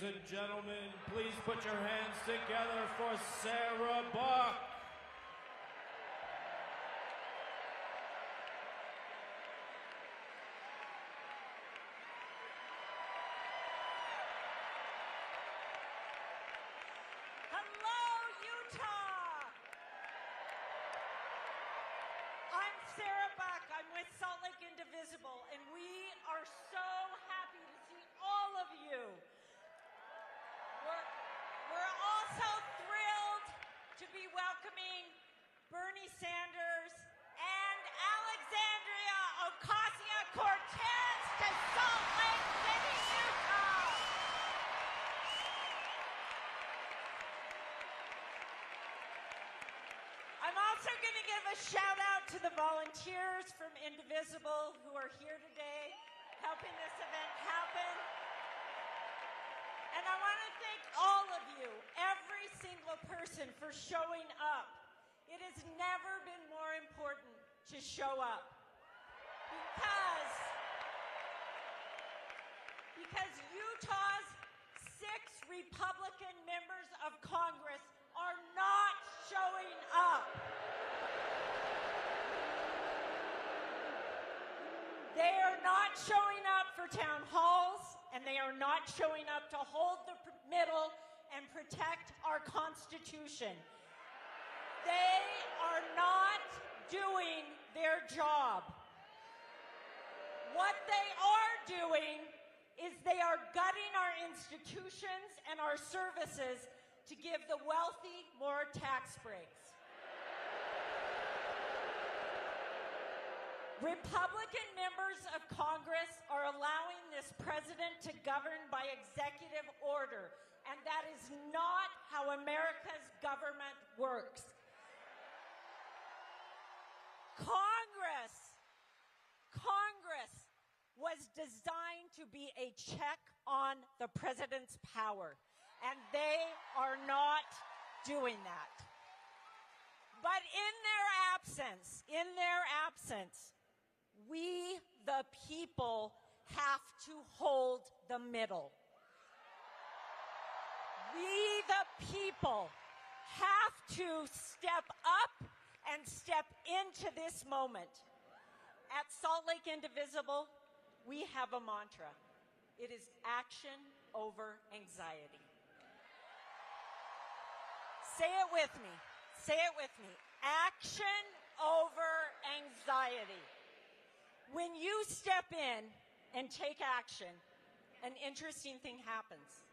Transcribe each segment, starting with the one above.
Ladies and gentlemen, please put your hands together for Sarah Buck. Hello, Utah! I'm Sarah Buck. I'm with Salt Lake Indivisible, and we are so happy to see all of you. We're also thrilled to be welcoming Bernie Sanders and Alexandria Ocasio-Cortez to Salt Lake City, Utah. I'm also going to give a shout out to the volunteers from Indivisible who are here today helping this event happen. And I want to thank all of you, every single person, for showing up. It has never been more important to show up because Utah's 6 Republican members of Congress are not showing up. They are not showing up for town halls, and they are not showing up to hold the middle and protect our Constitution. They are not doing their job. What they are doing is they are gutting our institutions and our services to give the wealthy more tax breaks. Republican members of Congress are allowing this president to govern by executive order, and that is not how America's government works. Congress was designed to be a check on the president's power, and they are not doing that. But in their absence, we, the people, have to hold the middle. We, the people, have to step up and step into this moment. At Salt Lake Indivisible, we have a mantra. It is action over anxiety. Say it with me. Say it with me. Action over anxiety. When you step in and take action, an interesting thing happens.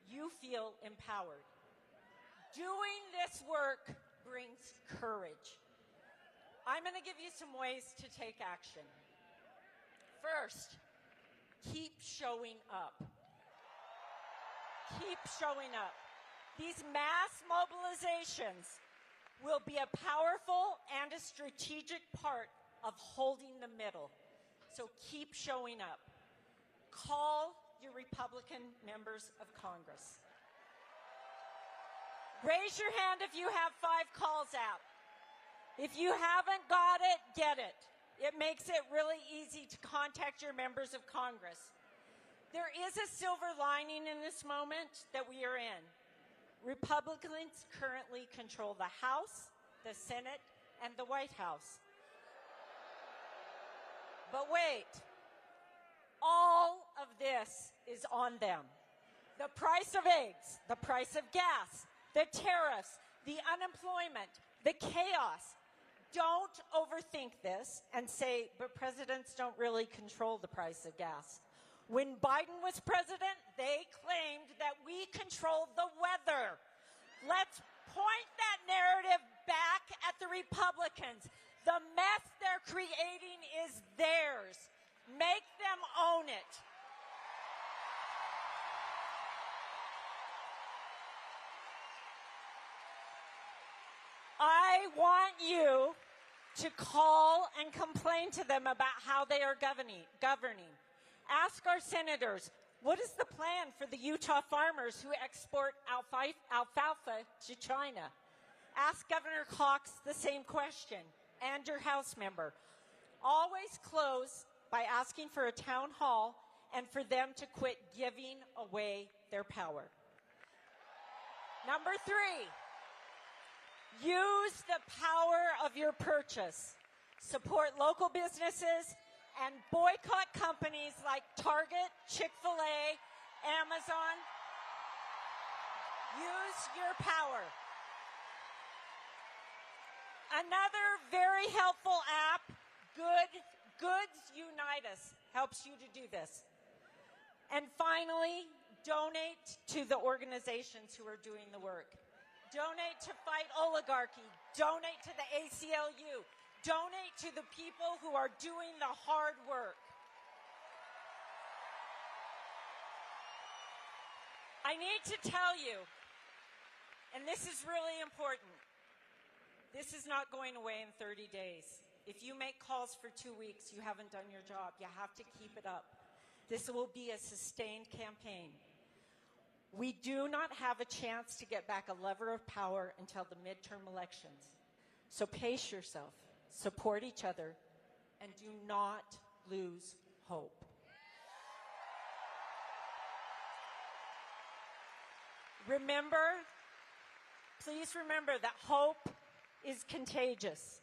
You feel empowered. Doing this work brings courage. I'm going to give you some ways to take action. First, keep showing up. Keep showing up. These mass mobilizations will be a powerful and a strategic part of holding the middle. So keep showing up. Call your Republican members of Congress. Raise your hand if you have 5 calls out. If you haven't got it, get it. It makes it really easy to contact your members of Congress. There is a silver lining in this moment that we are in. Republicans currently control the House, the Senate, and the White House. But wait, all of this is on them. The price of eggs, the price of gas, the tariffs, the unemployment, the chaos. Don't overthink this and say, but presidents don't really control the price of gas. When Biden was president, they claimed that we controlled the weather. Let's point that narrative back at the Republicans. The mess they're creating is theirs. Make them own it. I want you to call and complain to them about how they are governing. Ask our senators, what is the plan for the Utah farmers who export alfalfa to China? Ask Governor Cox the same question, and your House member. Always close by asking for a town hall and for them to quit giving away their power. Number 3, use the power of your purchase. Support local businesses and boycott companies like Target, Chick-fil-A, Amazon. Use your power. Another very helpful app, Goods Unite Us, helps you to do this. And finally, donate to the organizations who are doing the work. Donate to fight oligarchy. Donate to the ACLU. Donate to the people who are doing the hard work. I need to tell you, and this is really important, this is not going away in 30 days. If you make calls for 2 weeks, you haven't done your job. You have to keep it up. This will be a sustained campaign. We do not have a chance to get back a lever of power until the midterm elections. So pace yourself, support each other, and do not lose hope. Please remember that hope is contagious,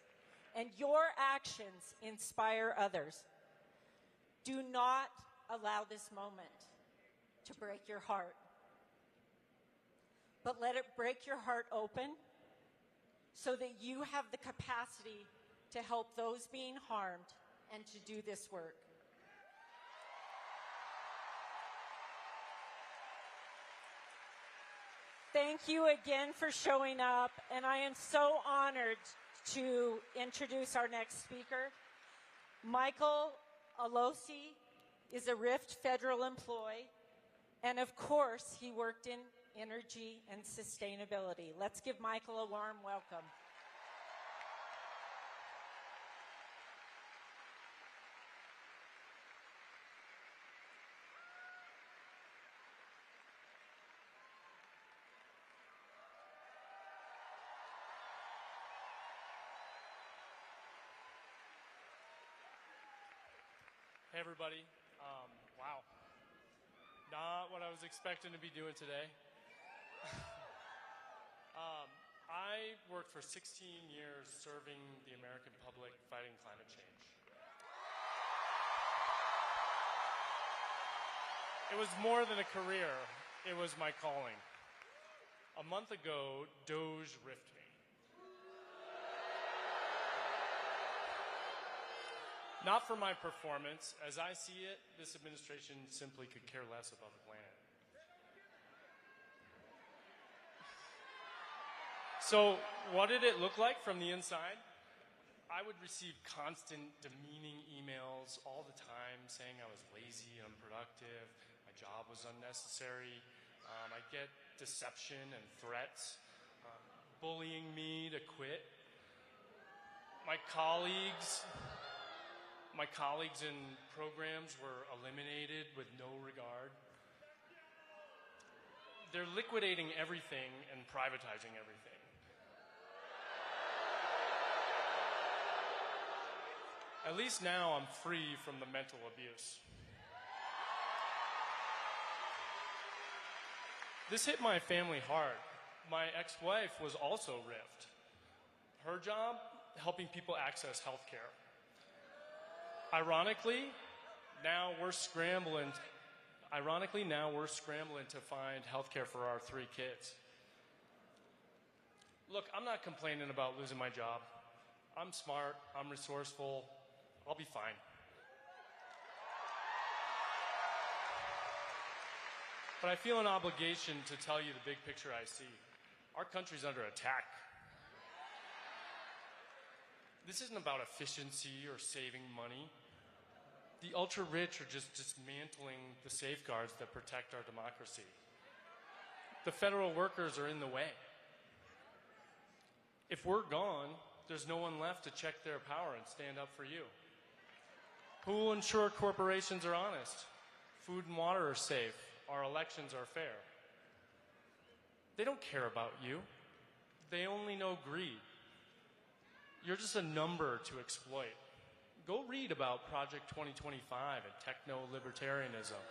and your actions inspire others. Do not allow this moment to break your heart, but let it break your heart open so that you have the capacity to help those being harmed and to do this work. Thank you again for showing up, and I am so honored to introduce our next speaker. Michael Alosi is a RIFT federal employee, and of course, he worked in energy and sustainability. Let's give Michael a warm welcome. Hey everybody, wow, not what I was expecting to be doing today. I worked for 16 years serving the American public fighting climate change. It was more than a career, it was my calling. A month ago, Doge riffed me. Not for my performance. As I see it, this administration simply could care less about the planet. So, what did it look like from the inside? I would receive constant demeaning emails all the time saying I was lazy and unproductive, my job was unnecessary. I'd get deception and threats, bullying me to quit. My colleagues in programs were eliminated with no regard. They're liquidating everything and privatizing everything. At least now I'm free from the mental abuse. This hit my family hard. My ex-wife was also riffed. Her job, helping people access health care. Ironically, now we're scrambling to find health care for our 3 kids. Look, I'm not complaining about losing my job. I'm smart, I'm resourceful, I'll be fine. But I feel an obligation to tell you the big picture I see. Our country's under attack. This isn't about efficiency or saving money. The ultra-rich are just dismantling the safeguards that protect our democracy. The federal workers are in the way. If we're gone, there's no one left to check their power and stand up for you. Who will ensure corporations are honest? Food and water are safe. Our elections are fair. They don't care about you. They only know greed. You're just a number to exploit. Go read about Project 2025 and techno-libertarianism.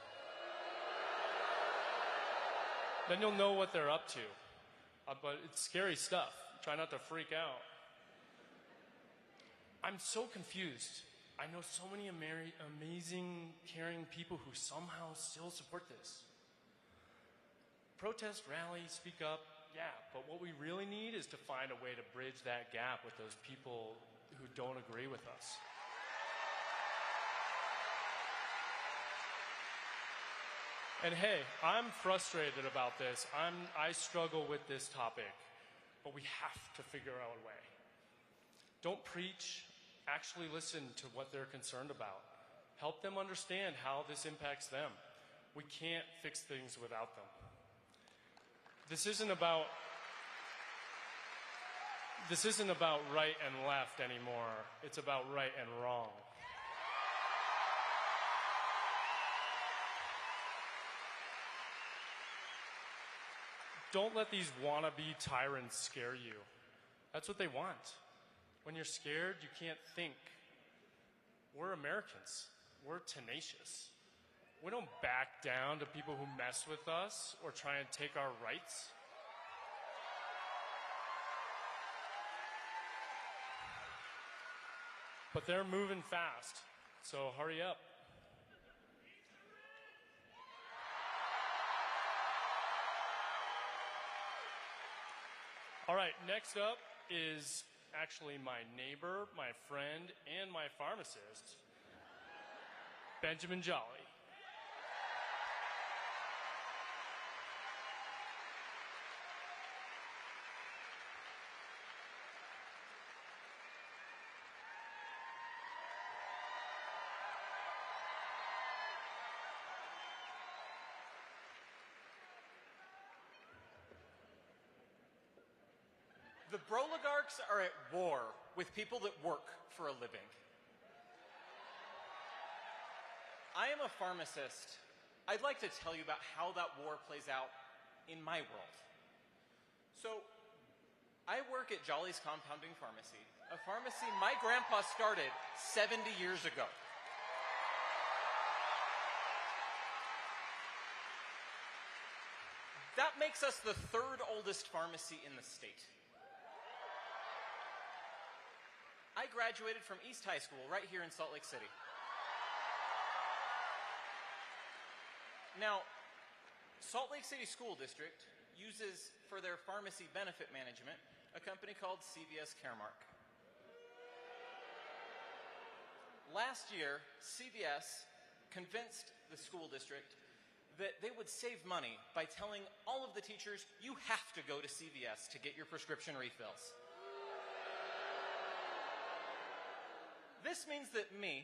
Then you'll know what they're up to. But it's scary stuff. Try not to freak out. I'm so confused. I know so many amazing, caring people who somehow still support this. Protest, rally, speak up, yeah, but what we really need is to find a way to bridge that gap with those people who don't agree with us. And hey, I'm frustrated about this. I struggle with this topic, but we have to figure out a way. Don't preach, actually listen to what they're concerned about. Help them understand how this impacts them. We can't fix things without them. This isn't about right and left anymore. It's about right and wrong. Don't let these wannabe tyrants scare you. That's what they want. When you're scared, you can't think. We're Americans. We're tenacious. We don't back down to people who mess with us or try and take our rights. But they're moving fast, so hurry up. All right, next up is actually my neighbor, my friend, and my pharmacist, Benjamin Jolly. The Oligarchs are at war with people that work for a living. I am a pharmacist. I'd like to tell you about how that war plays out in my world. So, I work at Jolly's Compounding Pharmacy, a pharmacy my grandpa started 70 years ago. That makes us the third oldest pharmacy in the state. I graduated from East High School right here in Salt Lake City. Now, Salt Lake City School District uses, for their pharmacy benefit management, a company called CVS Caremark. Last year, CVS convinced the school district that they would save money by telling all of the teachers, you have to go to CVS to get your prescription refills. This means that me,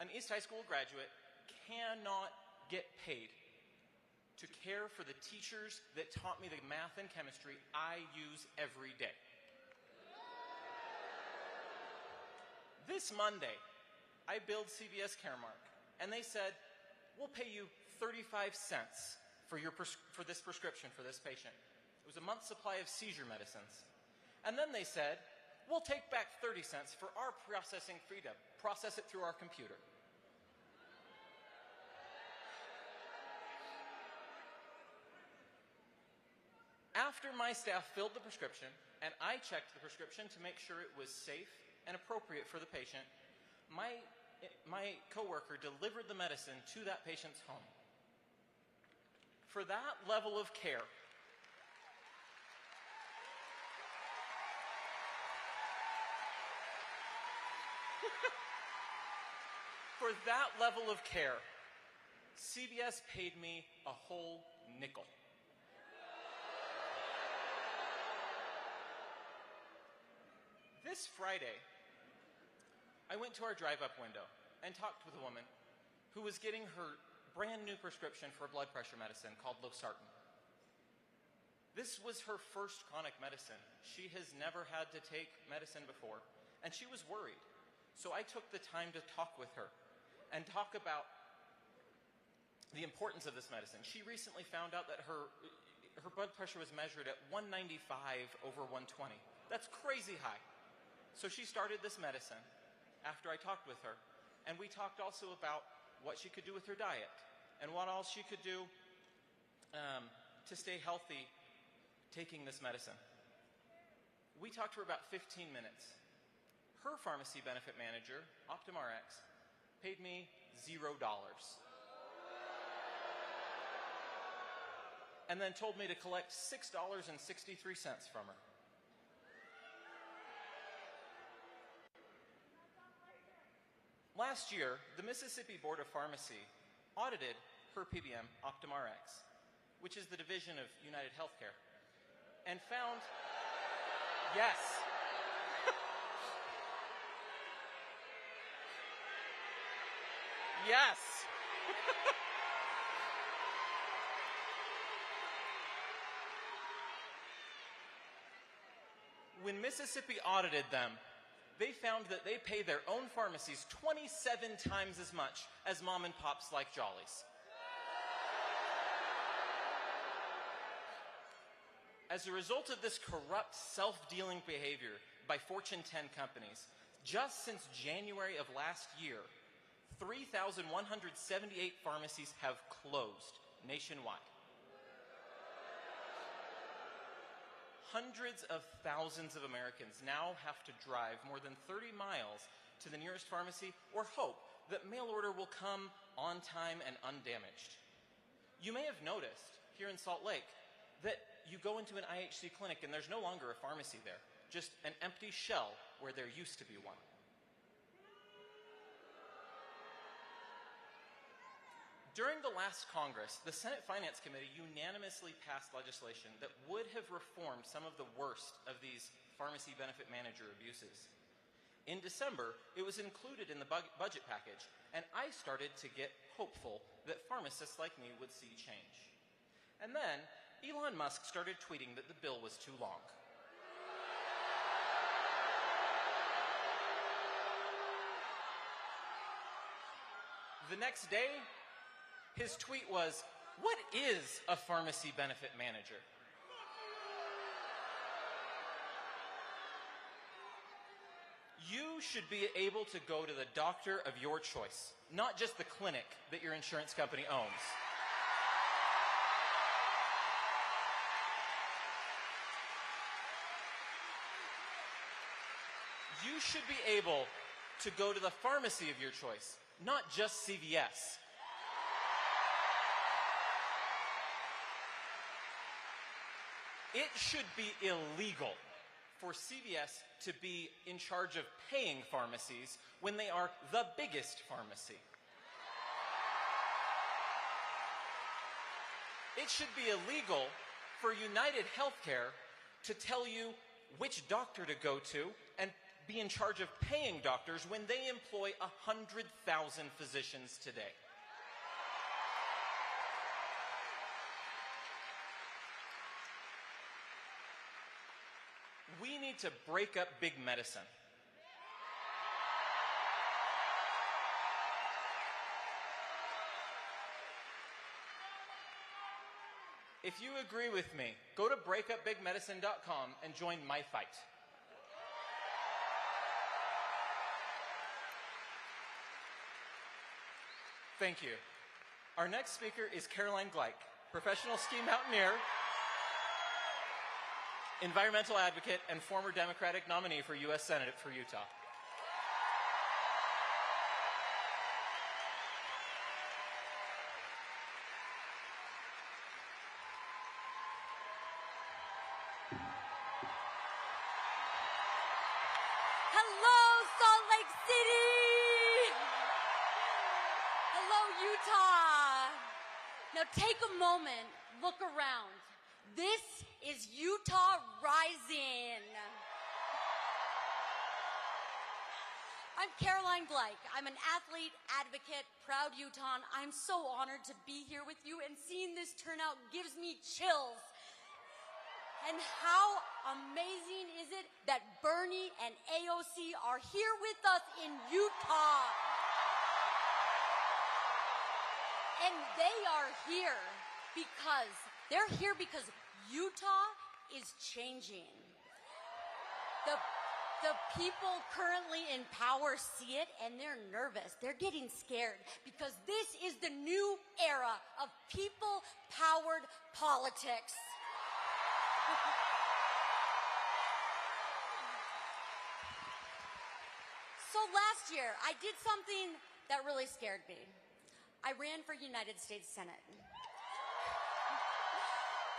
an East High School graduate, cannot get paid to care for the teachers that taught me the math and chemistry I use every day. This Monday, I billed CVS Caremark, and they said, we'll pay you 35 cents for this prescription for this patient. It was a month's supply of seizure medicines. And then they said, we'll take back 30 cents for our processing fee to process it through our computer. After my staff filled the prescription, and I checked the prescription to make sure it was safe and appropriate for the patient, my coworker delivered the medicine to that patient's home. For that level of care, CVS paid me a whole nickel. This Friday, I went to our drive-up window and talked with a woman who was getting her brand new prescription for a blood pressure medicine called losartan. This was her first chronic medicine. She has never had to take medicine before, and she was worried. So I took the time to talk with her and talk about the importance of this medicine. She recently found out that her blood pressure was measured at 195 over 120. That's crazy high. So she started this medicine after I talked with her. And we talked also about what she could do with her diet and what else she could do to stay healthy taking this medicine. We talked for about 15 minutes. Her pharmacy benefit manager, OptumRx, paid me $0. And then told me to collect $6.63 from her. Last year, the Mississippi Board of Pharmacy audited her PBM, OptumRx, which is the division of United Healthcare, and found, yes, yes, when Mississippi audited them, they found that they pay their own pharmacies 27 times as much as mom and pops like Jolly's. As a result of this corrupt, self-dealing behavior by Fortune 10 companies, just since January of last year, 3,178 pharmacies have closed nationwide. Hundreds of thousands of Americans now have to drive more than 30 miles to the nearest pharmacy or hope that mail order will come on time and undamaged. You may have noticed here in Salt Lake that you go into an IHC clinic and there's no longer a pharmacy there, just an empty shell where there used to be one. During the last Congress, the Senate Finance Committee unanimously passed legislation that would have reformed some of the worst of these pharmacy benefit manager abuses. In December, it was included in the budget package, and I started to get hopeful that pharmacists like me would see change. And then, Elon Musk started tweeting that the bill was too long. The next day, his tweet was, "What is a pharmacy benefit manager?" You should be able to go to the doctor of your choice, not just the clinic that your insurance company owns. You should be able to go to the pharmacy of your choice, not just CVS. It should be illegal for CVS to be in charge of paying pharmacies when they are the biggest pharmacy. It should be illegal for United Healthcare to tell you which doctor to go to and be in charge of paying doctors when they employ 100,000 physicians today. We need to break up big medicine. If you agree with me, go to breakupbigmedicine.com and join my fight. Thank you. Our next speaker is Caroline Gleich, professional ski mountaineer, environmental advocate, and former Democratic nominee for U.S. Senate for Utah. Hello, Salt Lake City! Hello, Utah! Now take a moment, look around. This is Utah Rising. I'm Caroline Gleich. I'm an athlete, advocate, proud Utahn. I'm so honored to be here with you, and seeing this turnout gives me chills. And how amazing is it that Bernie and AOC are here with us in Utah? And they are here because Utah is changing. The people currently in power see it and they're nervous. They're getting scared because this is the new era of people-powered politics. So last year, I did something that really scared me. I ran for United States Senate.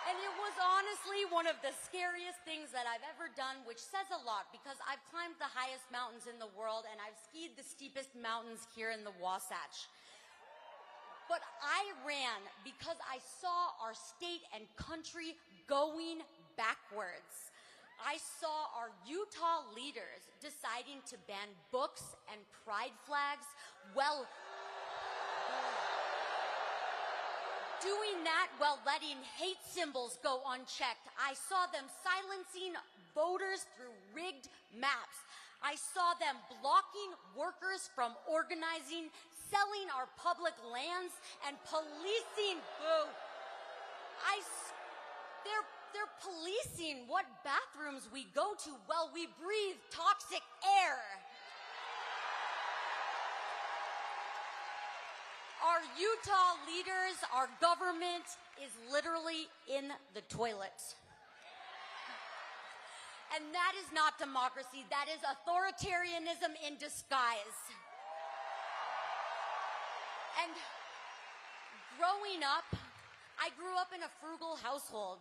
And it was honestly one of the scariest things that I've ever done, which says a lot because I've climbed the highest mountains in the world and I've skied the steepest mountains here in the Wasatch. But I ran because I saw our state and country going backwards. I saw our Utah leaders deciding to ban books and pride flags. Well, doing that while letting hate symbols go unchecked. I saw them silencing voters through rigged maps. I saw them blocking workers from organizing, selling our public lands, and policing. They're policing what bathrooms we go to while we breathe toxic air. Our Utah leaders, our government is literally in the toilet. And that is not democracy. That is authoritarianism in disguise. And growing up, I grew up in a frugal household.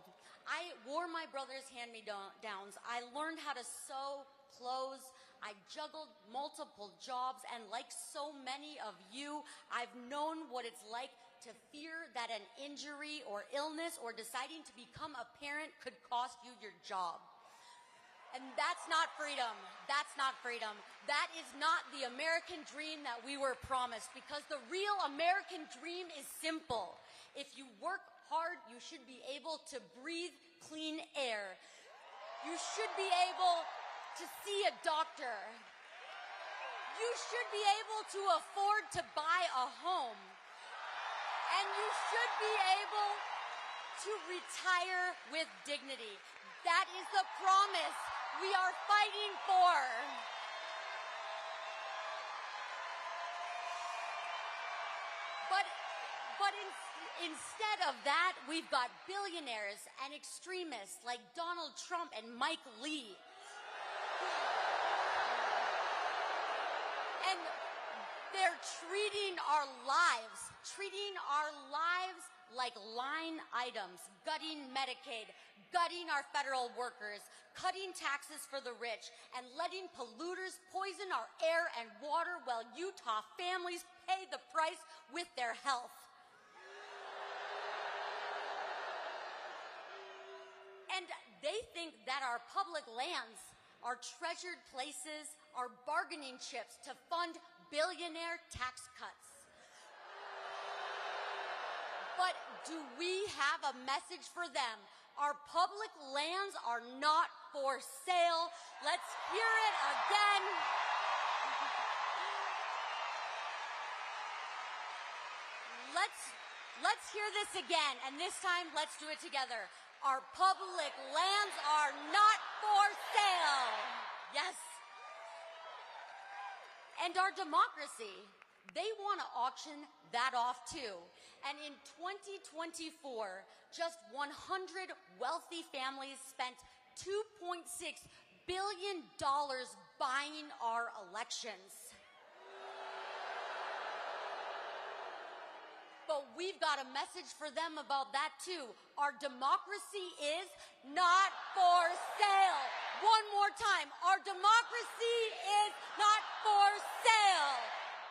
I wore my brother's hand-me-downs. I learned how to sew clothes. I juggled multiple jobs, and like so many of you, I've known what it's like to fear that an injury or illness or deciding to become a parent could cost you your job. And that's not freedom. That's not freedom. That is not the American dream that we were promised, because the real American dream is simple. If you work hard, you should be able to breathe clean air. You should be able to see a doctor. You should be able to afford to buy a home. And you should be able to retire with dignity. That is the promise we are fighting for. But instead of that, we've got billionaires and extremists like Donald Trump and Mike Lee. And they're treating our lives like line items, gutting Medicaid, gutting our federal workers, cutting taxes for the rich, and letting polluters poison our air and water while Utah families pay the price with their health. And they think that our public lands are treasured places, are bargaining chips to fund billionaire tax cuts. But do we have a message for them? Our public lands are not for sale. Let's hear it again. Let's hear this again, and this time let's do it together. Our public lands are not for sale. Yes. And our democracy, they want to auction that off too. And in 2024, just 100 wealthy families spent $2.6 billion buying our elections. But we've got a message for them about that too. Our democracy is not for sale. One more time. Our democracy is not for sale.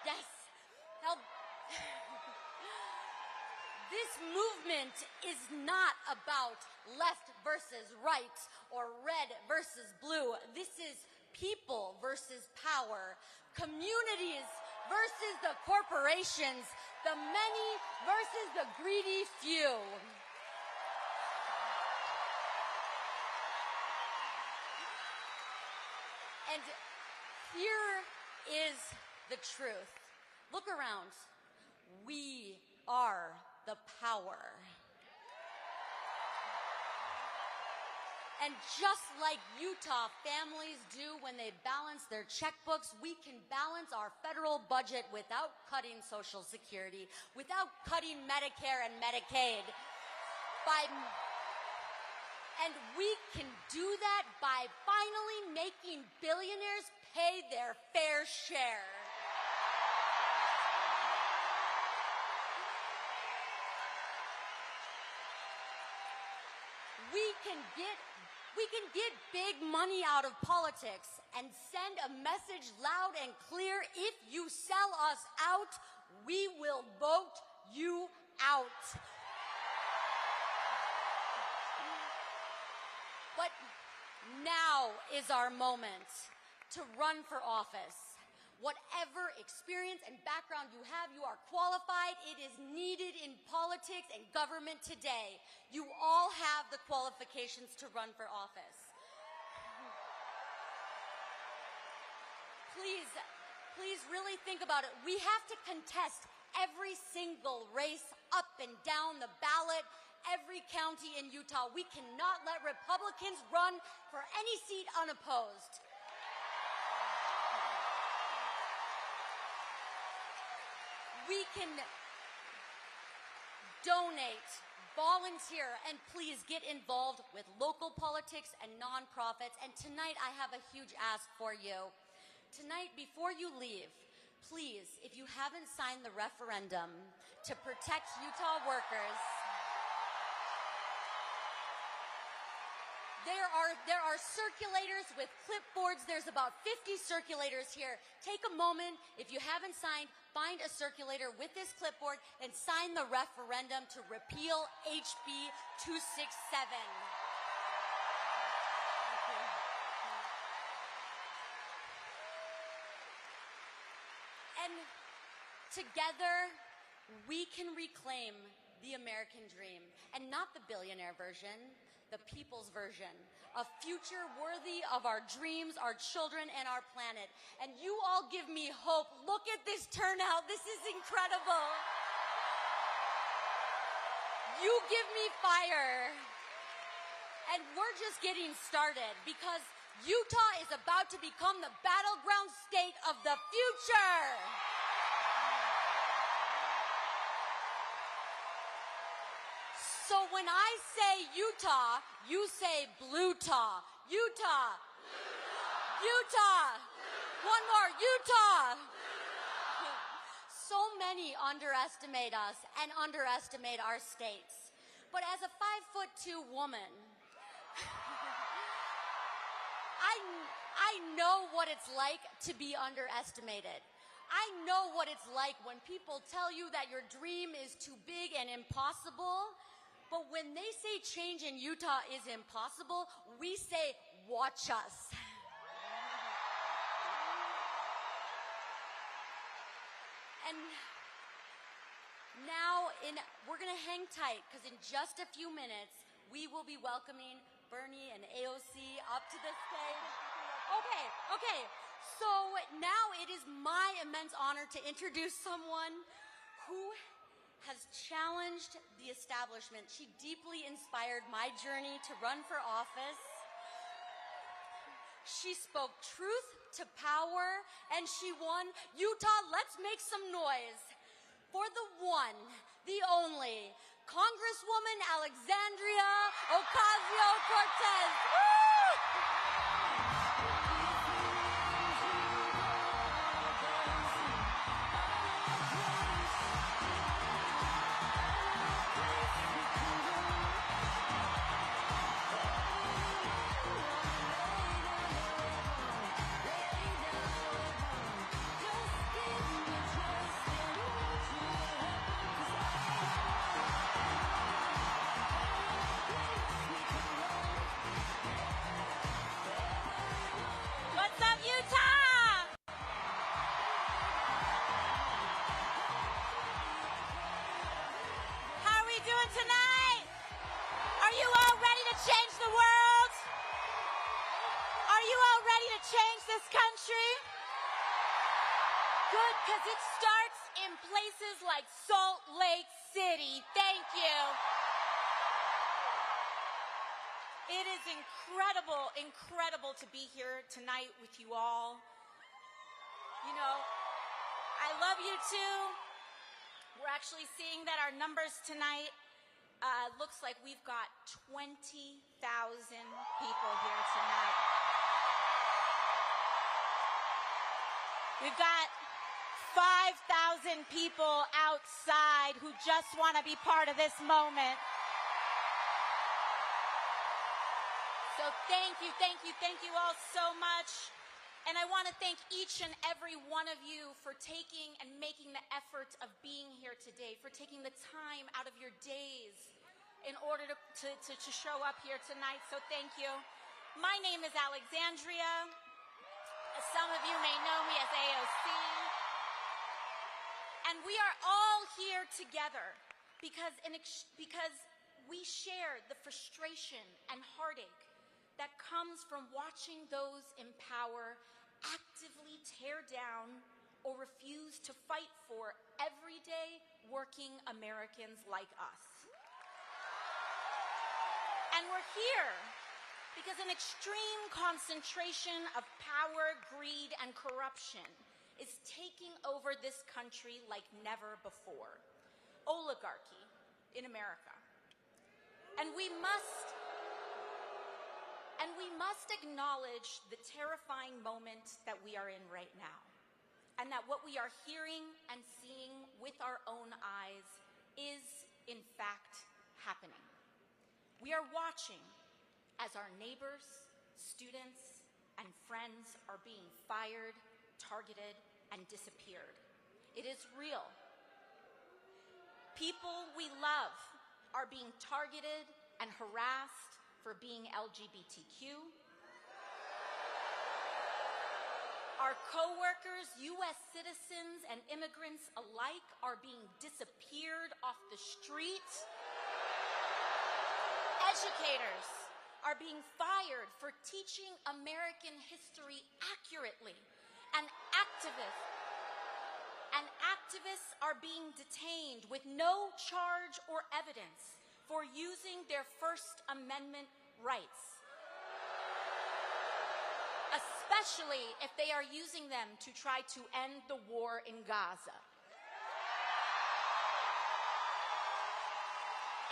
Yes. Now, this movement is not about left versus right or red versus blue. This is people versus power, communities versus the corporations, the many versus the greedy few. And here is the truth. Look around. We are the power. And just like Utah families do when they balance their checkbooks, we can balance our federal budget without cutting Social Security, without cutting Medicare and Medicaid. And we can do that by finally making billionaires pay their fair share. We can get big money out of politics and send a message loud and clear. If you sell us out, we will vote you out. But now is our moment to run for office. Whatever experience and background you have, you are qualified. It is needed in politics and government today. You all have the qualifications to run for office. Please really think about it. We have to contest every single race up and down the ballot, every county in Utah. We cannot let Republicans run for any seat unopposed. We can donate, volunteer, and please get involved with local politics and nonprofits. And tonight I have a huge ask for you. Tonight, before you leave, please, if you haven't signed the referendum to protect Utah workers, there are circulators with clipboards. There's about 50 circulators here. Take a moment. If you haven't signed, find a circulator with this clipboard and sign the referendum to repeal HB 267. And together, we can reclaim the American dream, and not the billionaire version, the people's version, a future worthy of our dreams, our children, and our planet. And you all give me hope. Look at this turnout. This is incredible. You give me fire. And we're just getting started, because Utah is about to become the battleground state of the future. So when I say Utah, you say Blue-Taw. Utah. Utah. One more, Utah. So many underestimate us and underestimate our states. But as a 5'2" woman, I know what it's like to be underestimated. I know what it's like when people tell you that your dream is too big and impossible. But when they say change in Utah is impossible, we say, watch us. And now, we're going to hang tight, because in just a few minutes, we will be welcoming Bernie and AOC up to the stage. Okay. So now it is my immense honor to introduce someone who has challenged the establishment. She deeply inspired my journey to run for office. She spoke truth to power, and she won. Utah, let's make some noise for the one, the only, Congresswoman Alexandria Ocasio-Cortez. Woo! Tonight, are you all ready to change the world? Are you all ready to change this country? Good, because it starts in places like Salt Lake City. Thank you. It is incredible, incredible to be here tonight with you all. You know, I love you too. We're actually seeing that our numbers tonight looks like we've got 20,000 people here tonight. We've got 5,000 people outside who just want to be part of this moment. So thank you, thank you, thank you all so much. And I want to thank each and every one of you for taking and making the effort of being here today, for taking the time out of your days in order to show up here tonight. So thank you. My name is Alexandria. Some of you may know me as AOC. And we are all here together because we share the frustration and heartache that comes from watching those in power actively tear down or refuse to fight for everyday working Americans like us. And we're here because an extreme concentration of power, greed, and corruption is taking over this country like never before. Oligarchy in America. And we must acknowledge the terrifying moment that we are in right now, and that what we are hearing and seeing with our own eyes is, in fact, happening. We are watching as our neighbors, students, and friends are being fired, targeted, and disappeared. It is real. People we love are being targeted and harassed for being LGBTQ. Our coworkers, U.S. citizens and immigrants alike, are being disappeared off the street. Educators are being fired for teaching American history accurately, and activists are being detained with no charge or evidence for using their First Amendment rights, especially if they are using them to try to end the war in Gaza.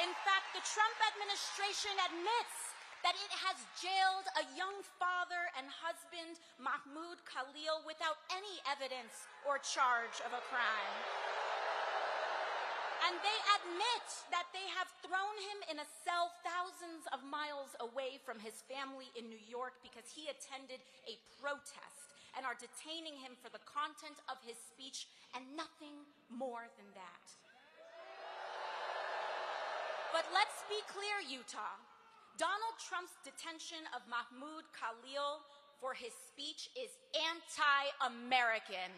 In fact, the Trump administration admits that it has jailed a young father and husband, Mahmoud Khalil, without any evidence or charge of a crime. And they admit that they have thrown him in a cell thousands of miles away from his family in New York because he attended a protest, and are detaining him for the content of his speech and nothing more than that. But let's be clear, Utah. Donald Trump's detention of Mahmoud Khalil for his speech is anti-American.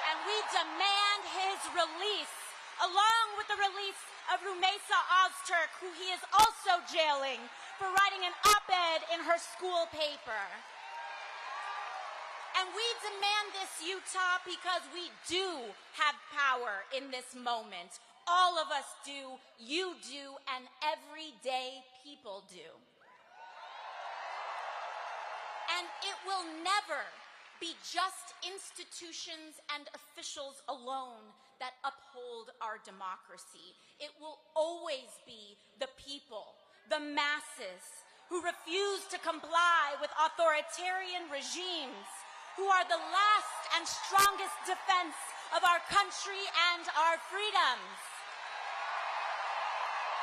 And we demand his release, along with the release of Rumaisa Ozturk, who he is also jailing for writing an op-ed in her school paper. And we demand this, Utah, because we do have power in this moment. All of us do, you do, and everyday people do. And it will never be just institutions and officials alone that uphold our democracy. It will always be the people, the masses, who refuse to comply with authoritarian regimes, who are the last and strongest defense of our country and our freedoms.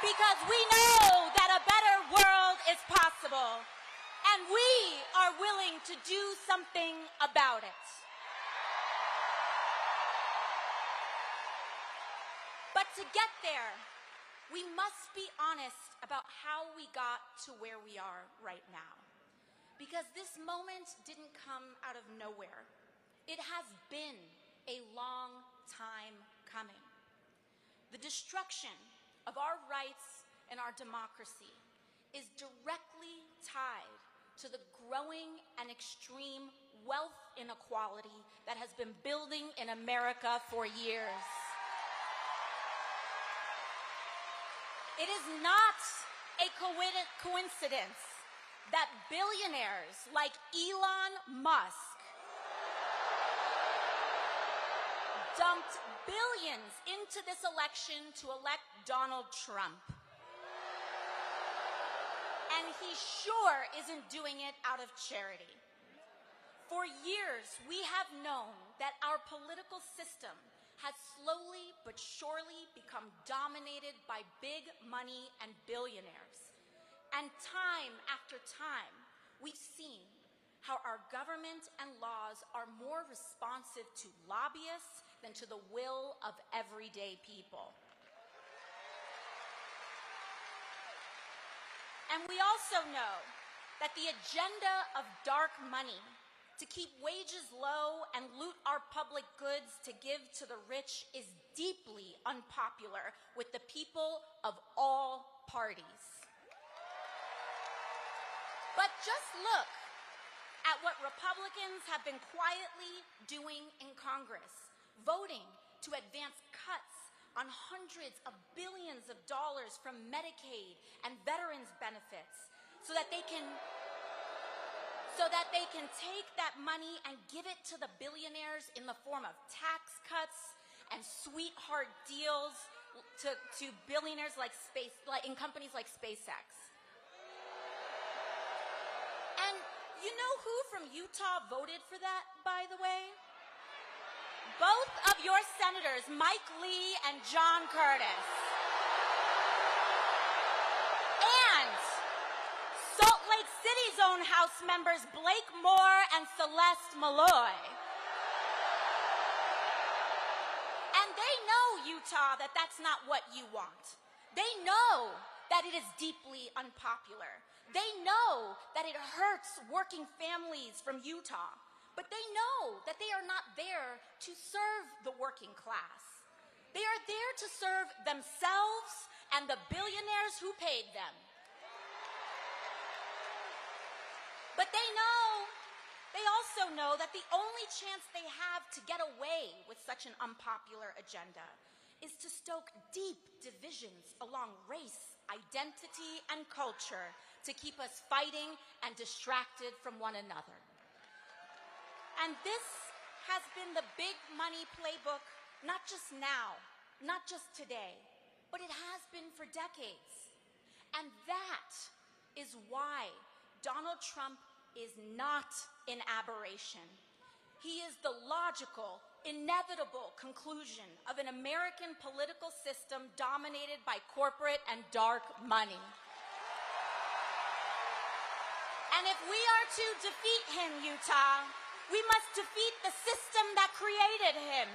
Because we know that a better world is possible, and we are willing to do something about it. But to get there, we must be honest about how we got to where we are right now. Because this moment didn't come out of nowhere. It has been a long time coming. The destruction of our rights and our democracy is directly tied to the growing and extreme wealth inequality that has been building in America for years. It is not a coincidence that billionaires like Elon Musk dumped billions into this election to elect Donald Trump. And he sure isn't doing it out of charity. For years, we have known that our political system has slowly but surely become dominated by big money and billionaires. And time after time, we've seen how our government and laws are more responsive to lobbyists than to the will of everyday people. And we also know that the agenda of dark money to keep wages low and loot our public goods to give to the rich is deeply unpopular with the people of all parties. But just look at what Republicans have been quietly doing in Congress, voting to advance cuts on hundreds of billions of dollars from Medicaid and veterans benefits so that they can take that money and give it to the billionaires in the form of tax cuts and sweetheart deals to billionaires like in companies like SpaceX. And you know who from Utah voted for that, by the way? Both of your senators, Mike Lee and John Curtis. And Salt Lake City's own House members, Blake Moore and Celeste Malloy. And they know, Utah, that that's not what you want. They know that it is deeply unpopular. They know that it hurts working families from Utah. But they know that they are not there to serve the working class. They are there to serve themselves and the billionaires who paid them. But they also know that the only chance they have to get away with such an unpopular agenda is to stoke deep divisions along race, identity, and culture to keep us fighting and distracted from one another. And this has been the big money playbook, not just now, not just today, but it has been for decades. And that is why Donald Trump is not an aberration. He is the logical, inevitable conclusion of an American political system dominated by corporate and dark money. And if we are to defeat him, Utah, we must defeat the system that created him.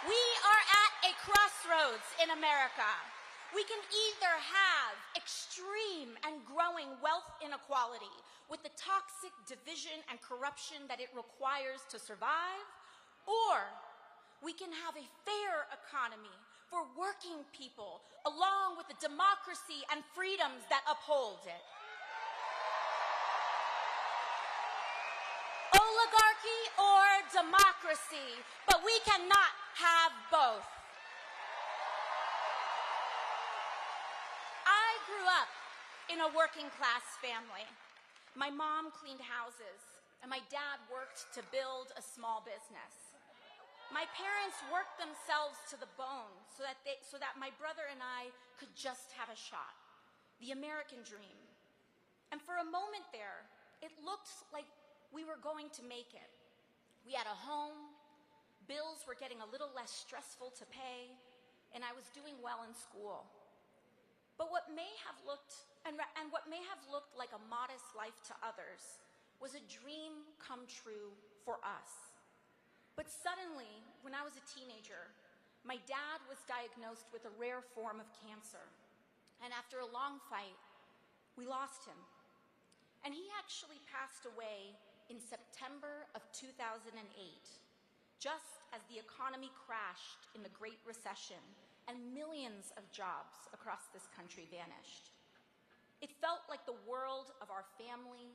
We are at a crossroads in America. We can either have extreme and growing wealth inequality with the toxic division and corruption that it requires to survive, or we can have a fair economy for working people along with the democracy and freedoms that uphold it. Oligarchy or democracy, but we cannot have both. I grew up in a working class family. My mom cleaned houses, and my dad worked to build a small business. My parents worked themselves to the bone so that my brother and I could just have a shot. The American dream. And for a moment there, it looked like we were going to make it. We had a home, bills were getting a little less stressful to pay, and I was doing well in school. But what may have looked like a modest life to others was a dream come true for us. But suddenly, when I was a teenager, my dad was diagnosed with a rare form of cancer. And after a long fight, we lost him. And he actually passed away in September of 2008, just as the economy crashed in the Great Recession and millions of jobs across this country vanished. It felt like the world of our family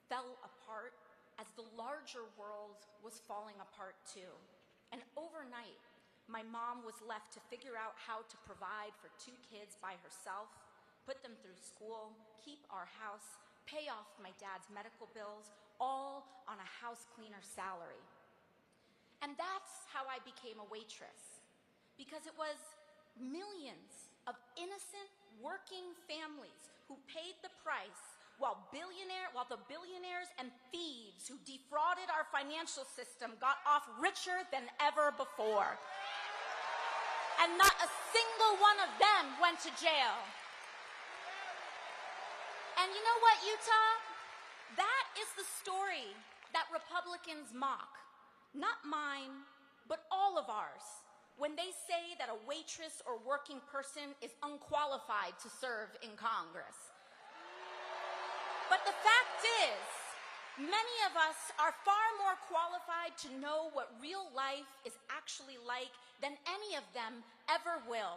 fell apart as the larger world was falling apart too. And overnight, my mom was left to figure out how to provide for 2 kids by herself, put them through school, keep our house, pay off my dad's medical bills, all on a house cleaner salary. And that's how I became a waitress, because it was millions of innocent working families who paid the price while the billionaires and thieves who defrauded our financial system got off richer than ever before. And not a single one of them went to jail. And you know what, Utah? That is the story that Republicans mock. Not mine, but all of ours, when they say that a waitress or working person is unqualified to serve in Congress. But the fact is, many of us are far more qualified to know what real life is actually like than any of them ever will.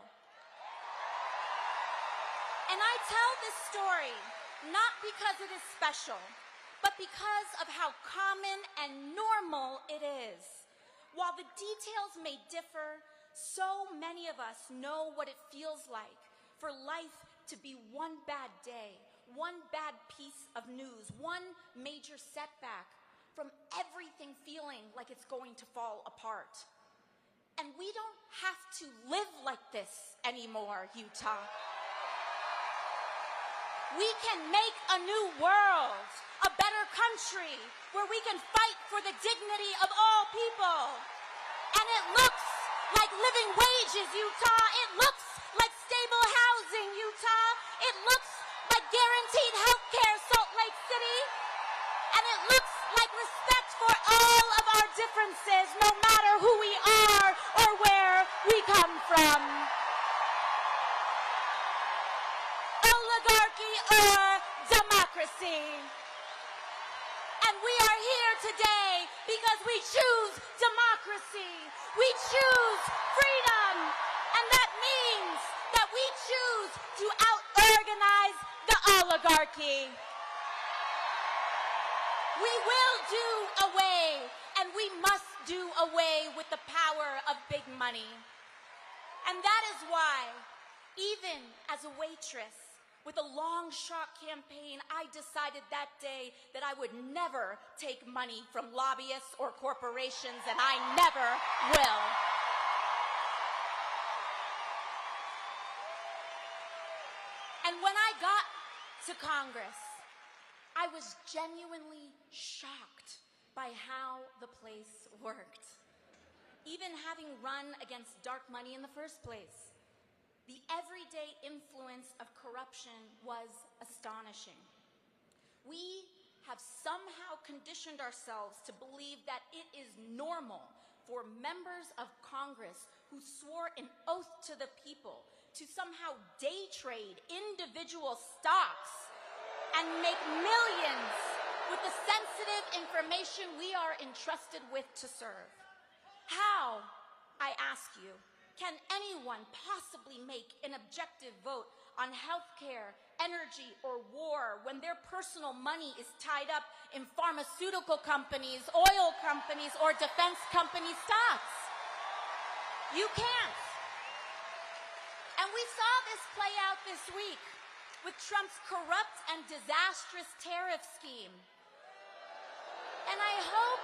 And I tell this story not because it is special, but because of how common and normal it is. While the details may differ, so many of us know what it feels like for life to be one bad day, one bad piece of news, one major setback, from everything feeling like it's going to fall apart. And we don't have to live like this anymore, Utah. We can make a new world, a better country, where we can fight for the dignity of all people. And it looks like living wages, Utah. It looks like stable housing, Utah. It looks like guaranteed health care, Salt Lake City. And it looks like respect for all of our differences, no matter who we are or where we come from. Oligarchy or democracy. And we are here today because we choose democracy. We choose freedom. And that means that we choose to out-organize the oligarchy. We will do away, and we must do away with the power of big money. And that is why, even as a waitress with a long shot campaign, I decided that day that I would never take money from lobbyists or corporations, and I never will. And when I got to Congress, I was genuinely shocked by how the place worked. Even having run against dark money in the first place, the everyday influence of corruption was astonishing. We have somehow conditioned ourselves to believe that it is normal for members of Congress who swore an oath to the people to somehow day trade individual stocks and make millions with the sensitive information we are entrusted with to serve. How, I ask you, can anyone possibly make an objective vote on healthcare, energy, or war when their personal money is tied up in pharmaceutical companies, oil companies, or defense company stocks? You can't. And we saw this play out this week with Trump's corrupt and disastrous tariff scheme. And I hope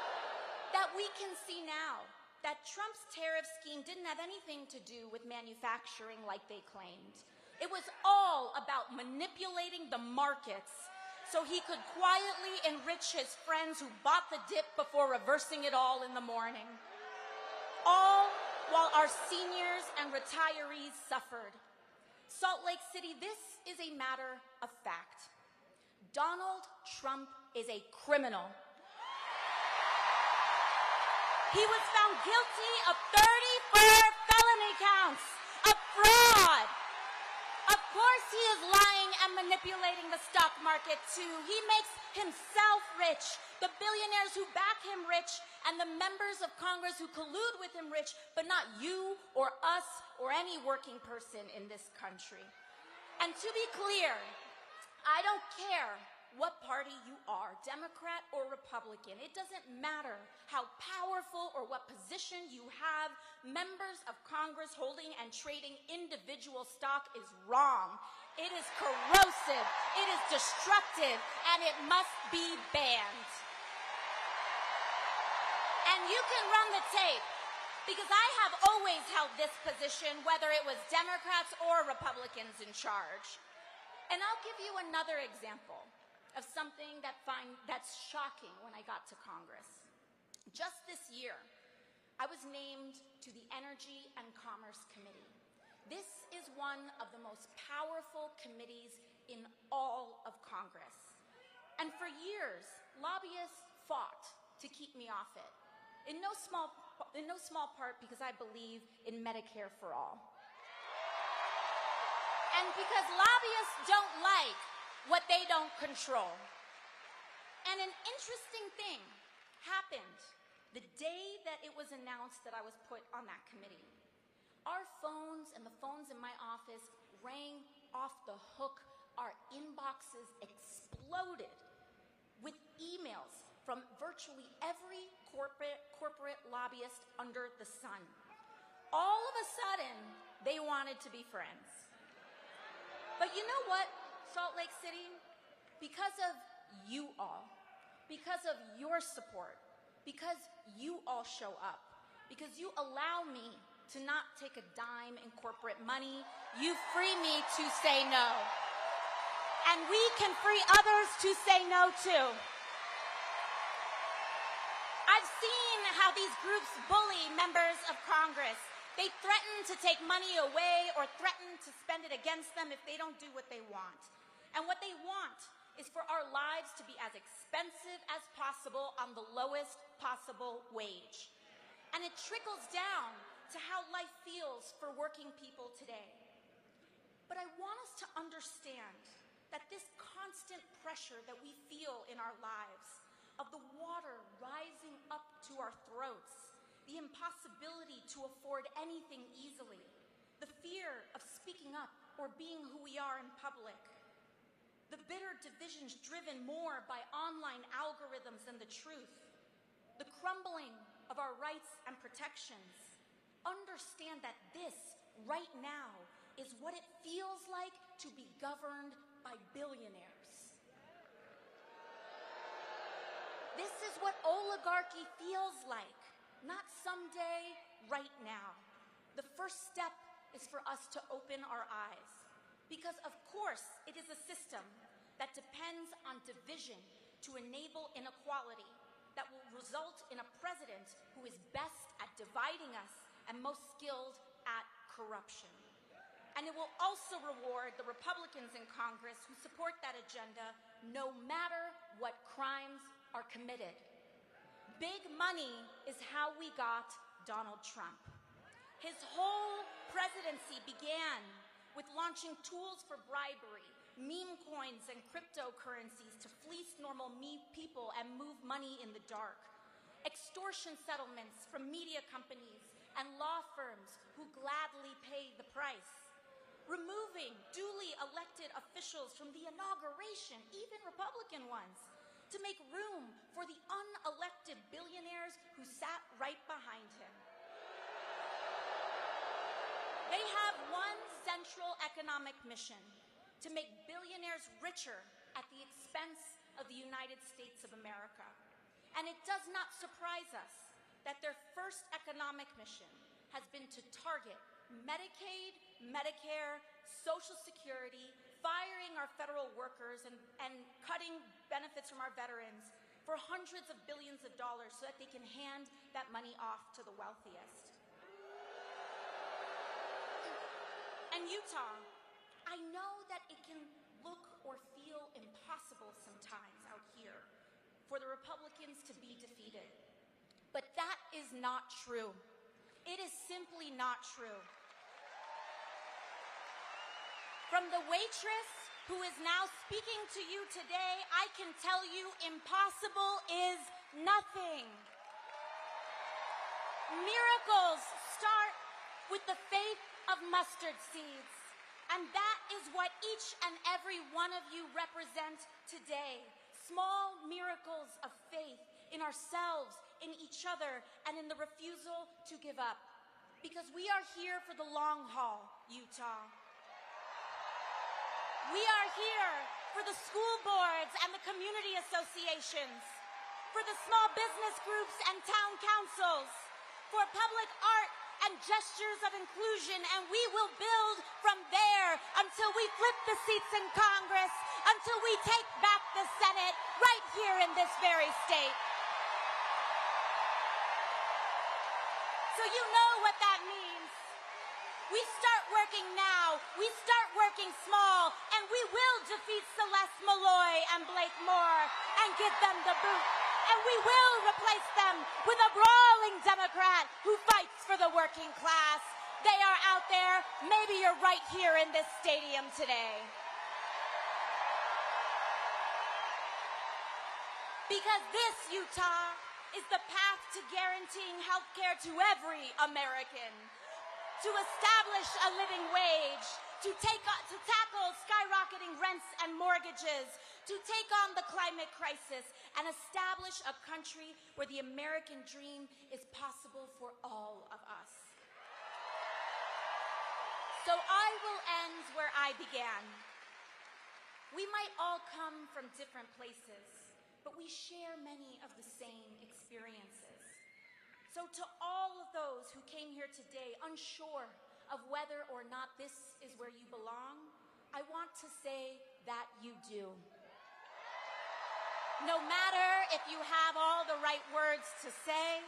that we can see now that Trump's tariff scheme didn't have anything to do with manufacturing like they claimed. It was all about manipulating the markets so he could quietly enrich his friends who bought the dip before reversing it all in the morning. All while our seniors and retirees suffered. Salt Lake City, this is a matter of fact. Donald Trump is a criminal. He was found guilty of 34 felony counts of fraud. Of course he is lying and manipulating the stock market too. He makes himself rich, the billionaires who back him rich, and the members of Congress who collude with him rich, but not you or us or any working person in this country. And to be clear, I don't care what party you are, Democrat or Republican. It doesn't matter how powerful or what position you have. Members of Congress holding and trading individual stock is wrong. It is corrosive, it is destructive, and it must be banned. And you can run the tape, because I have always held this position, whether it was Democrats or Republicans in charge. And I'll give you another example of something that's shocking when I got to Congress. Just this year, I was named to the Energy and Commerce Committee. This is one of the most powerful committees in all of Congress. And for years, lobbyists fought to keep me off it, in no small part because I believe in Medicare for all. And because lobbyists don't like what they don't control. And an interesting thing happened the day that it was announced that I was put on that committee. Our phones and the phones in my office rang off the hook. Our inboxes exploded with emails from virtually every corporate lobbyist under the sun. All of a sudden, they wanted to be friends. But you know what, Salt Lake City? Because of you all, because of your support, because you all show up, because you allow me to not take a dime in corporate money, you free me to say no. And we can free others to say no too. I've seen how these groups bully members of Congress. They threaten to take money away or threaten to spend it against them if they don't do what they want. And what they want is for our lives to be as expensive as possible on the lowest possible wage. And it trickles down to how life feels for working people today. But I want us to understand that this constant pressure that we feel in our lives, of the water rising up to our throats, the impossibility to afford anything easily, the fear of speaking up or being who we are in public, the bitter divisions driven more by online algorithms than the truth, the crumbling of our rights and protections. Understand that this, right now, is what it feels like to be governed by billionaires. This is what oligarchy feels like. Not someday, right now. The first step is for us to open our eyes. Because of course, it is a system that depends on division to enable inequality that will result in a president who is best at dividing us and most skilled at corruption. And it will also reward the Republicans in Congress who support that agenda no matter what crimes are committed. Big money is how we got Donald Trump. His whole presidency began with launching tools for bribery, meme coins and cryptocurrencies to fleece normal people and move money in the dark. Extortion settlements from media companies and law firms who gladly pay the price. Removing duly elected officials from the inauguration, even Republican ones, to make room for the unelected billionaires who sat right behind him. They have one central economic mission: to make billionaires richer at the expense of the United States of America. And it does not surprise us that their first economic mission has been to target Medicaid, Medicare, Social Security, firing our federal workers and cutting benefits from our veterans for hundreds of billions of dollars so that they can hand that money off to the wealthiest. And Utah, I know that it can look or feel impossible sometimes out here for the Republicans to be defeated. But that is not true. It is simply not true. From the waitress who is now speaking to you today, I can tell you impossible is nothing. Miracles start with the faith of mustard seeds. And that is what each and every one of you represent today. Small miracles of faith in ourselves, in each other, and in the refusal to give up. Because we are here for the long haul, Utah. We are here for the school boards and the community associations, for the small business groups and town councils, for public art and gestures of inclusion, and we will build from there until we flip the seats in Congress, until we take back the Senate right here in this very state. So you know what that means. We start working now, we start working small, and we will defeat Celeste Malloy and Blake Moore and give them the boot. And we will replace them with a brawling Democrat who fights for the working class. They are out there. Maybe you're right here in this stadium today. Because this, Utah, is the path to guaranteeing health care to every American, to establish a living wage, to tackle skyrocketing rents and mortgages, to take on the climate crisis, and establish a country where the American dream is possible for all of us. So I will end where I began. We might all come from different places, but we share many of the same experiences. So to all of those who came here today unsure of whether or not this is where you belong, I want to say that you do. No matter if you have all the right words to say,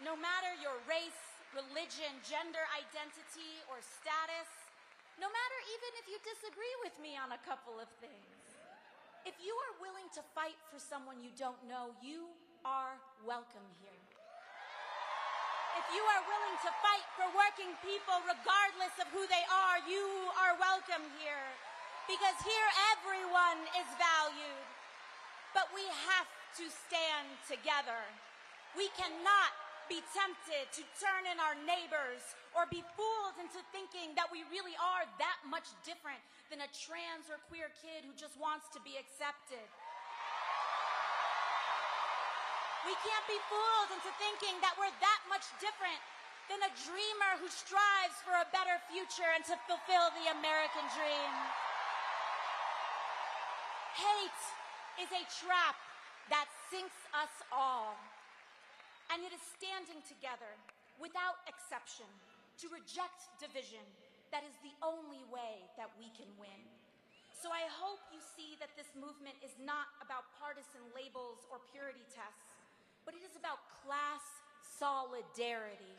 no matter your race, religion, gender identity, or status, no matter even if you disagree with me on a couple of things, if you are willing to fight for someone you don't know, you are welcome here. If you are willing to fight for working people regardless of who they are, you are welcome here. Because here everyone is valued. But we have to stand together. We cannot be tempted to turn in our neighbors or be fooled into thinking that we really are that much different than a trans or queer kid who just wants to be accepted. We can't be fooled into thinking that we're that much different than a dreamer who strives for a better future and to fulfill the American dream. Hate is a trap that sinks us all. And it is standing together without exception to reject division that is the only way that we can win. So I hope you see that this movement is not about partisan labels or purity tests, but it is about class solidarity.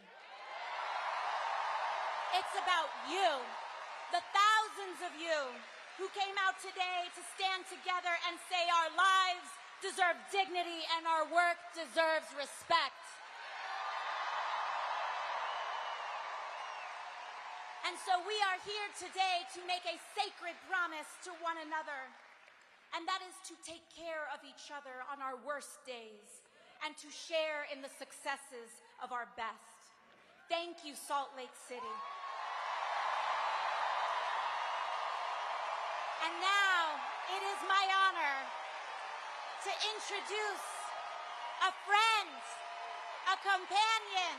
It's about you, the thousands of you who came out today to stand together and say our lives deserve dignity and our work deserves respect. And so we are here today to make a sacred promise to one another, and that is to take care of each other on our worst days and to share in the successes of our best. Thank you, Salt Lake City. And now it is my honor to introduce a friend, a companion,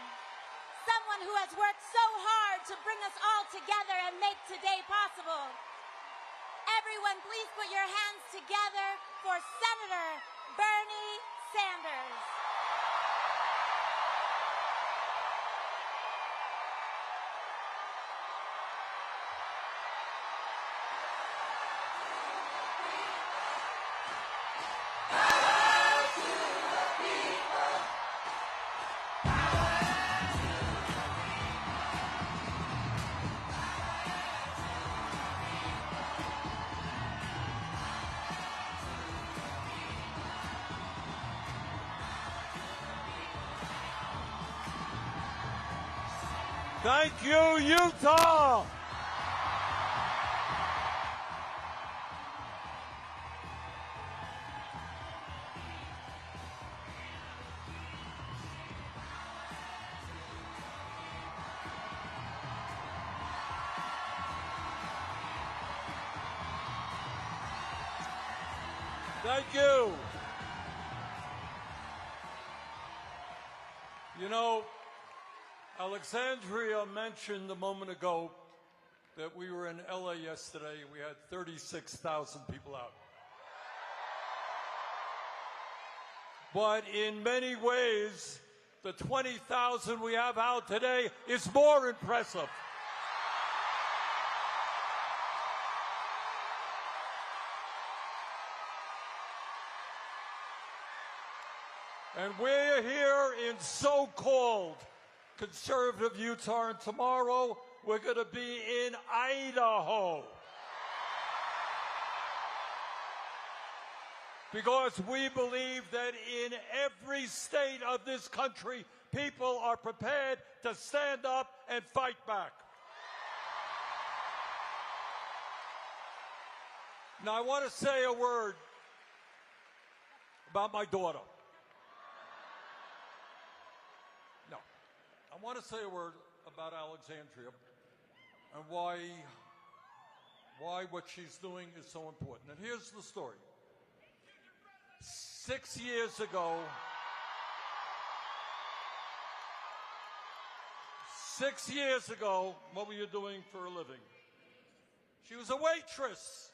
someone who has worked so hard to bring us all together and make today possible. Everyone, please put your hands together for Senator Bernie Sanders. Thank you, Utah! Thank you. You know, Alexandria mentioned a moment ago that we were in LA yesterday. We had 36,000 people out. But in many ways, the 20,000 we have out today is more impressive. And we're here in so-called conservative Utah, and tomorrow we're going to be in Idaho. Because we believe that in every state of this country, people are prepared to stand up and fight back. Now, I want to say a word about my daughter. No. I want to say a word about Alexandria and why what she's doing is so important. And here's the story. 6 years ago, 6 years ago, what were you doing for a living? She was a waitress.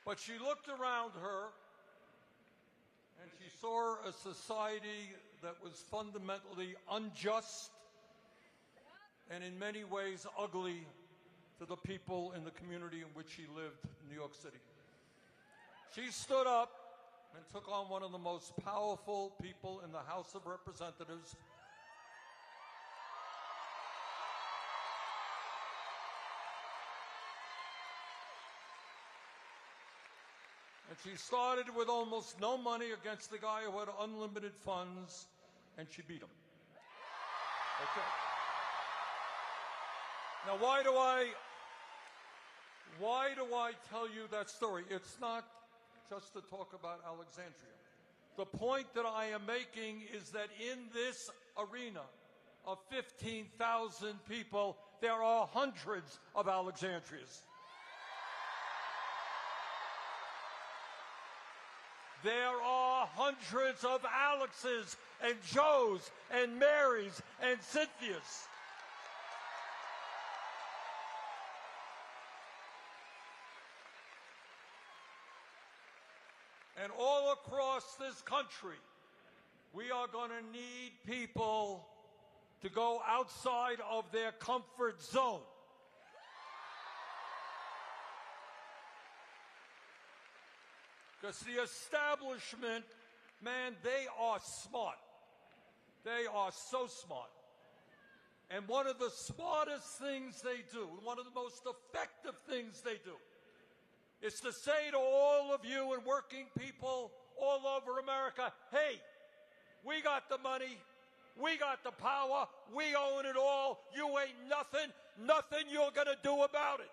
But she looked around her and she saw a society that was fundamentally unjust and in many ways ugly to the people in the community in which she lived in New York City. She stood up and took on one of the most powerful people in the House of Representatives. And she started with almost no money against the guy who had unlimited funds, and she beat him. Okay. Now, why do I tell you that story? It's not just to talk about Alexandria. The point that I am making is that in this arena of 15,000 people, there are hundreds of Alexandrias. There are hundreds of Alexes and Joes and Marys and Cynthias. And all across this country, we are going to need people to go outside of their comfort zone. Because the establishment, man, they are smart. They are so smart. And one of the smartest things they do, one of the most effective things they do, is to say to all of you and working people all over America, hey, we got the money, we got the power, we own it all, you ain't nothing you're going to do about it.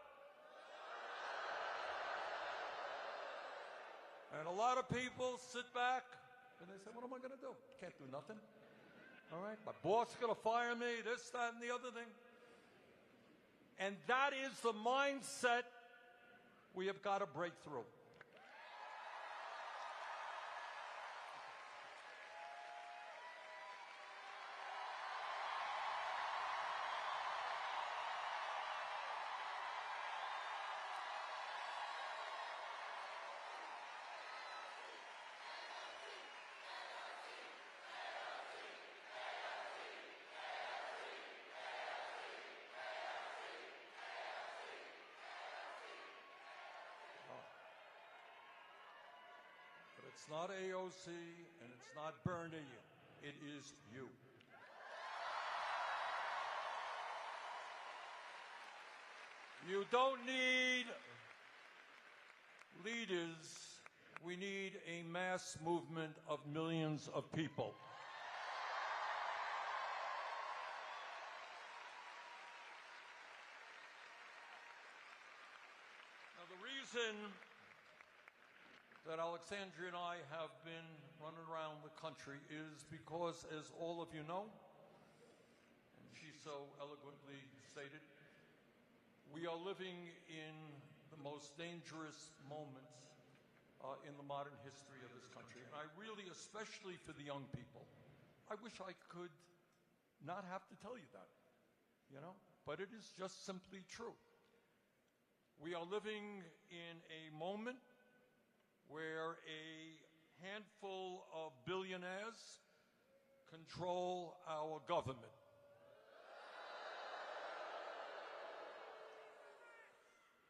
And a lot of people sit back and they say, what am I going to do? Can't do nothing. All right, my boss is going to fire me, this, that, and the other thing. And that is the mindset we have got to break through. It's not AOC, and it's not Bernie. It is you. You don't need leaders. We need a mass movement of millions of people. Now, the reason that Alexandria and I have been running around the country is because, as all of you know, and she so eloquently stated, We are living in the most dangerous moments in the modern history of this country. And I really, especially for the young people, I wish I could not have to tell you that, you know, but it is just simply true. We are living in a moment where a handful of billionaires control our government.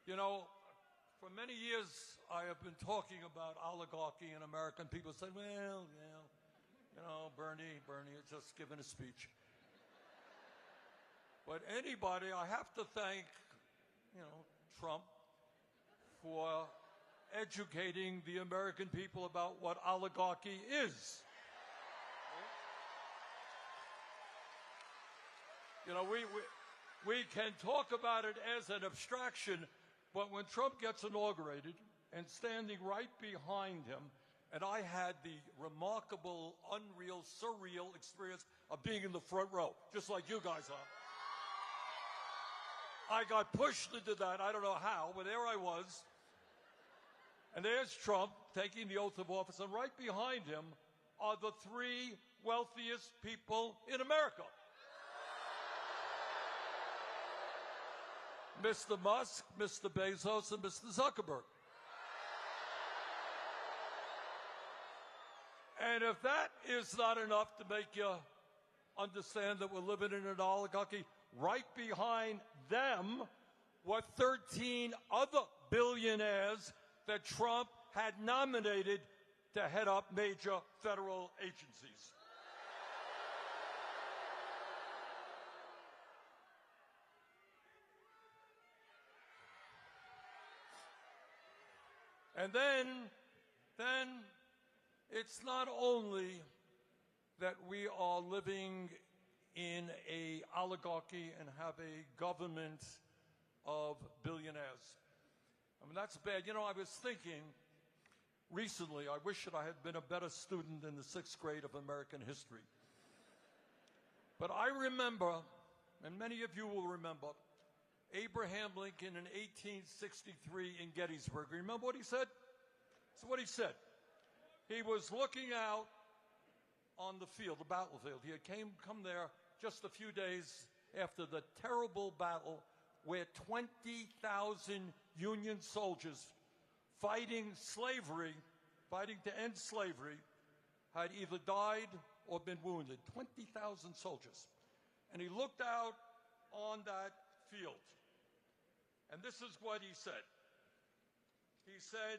You know, for many years I have been talking about oligarchy in America, and people say, well, you know, Bernie is just giving a speech. But anybody, I have to thank, you know, Trump for educating the American people about what oligarchy is. You know, we can talk about it as an abstraction, but when Trump gets inaugurated and standing right behind him, and I had the remarkable, unreal, surreal experience of being in the front row, just like you guys are. I got pushed into that, I don't know how, but there I was. And there's Trump taking the oath of office, and right behind him are the three wealthiest people in America. Mr. Musk, Mr. Bezos, and Mr. Zuckerberg. And if that is not enough to make you understand that we're living in an oligarchy, right behind them were 13 other billionaires that Trump had nominated to head up major federal agencies. And then it's not only that we are living in a oligarchy and have a government of billionaires. I mean, that's bad. You know, I was thinking recently, I wish that I had been a better student in the 6th grade of American history. But I remember, and many of you will remember, Abraham Lincoln in 1863 in Gettysburg. Remember what he said? So what he said. He was looking out on the field, the battlefield. He had come there just a few days after the terrible battle where 20,000 Union soldiers fighting slavery, fighting to end slavery, had either died or been wounded. 20,000 soldiers. And he looked out on that field. And this is what he said. He said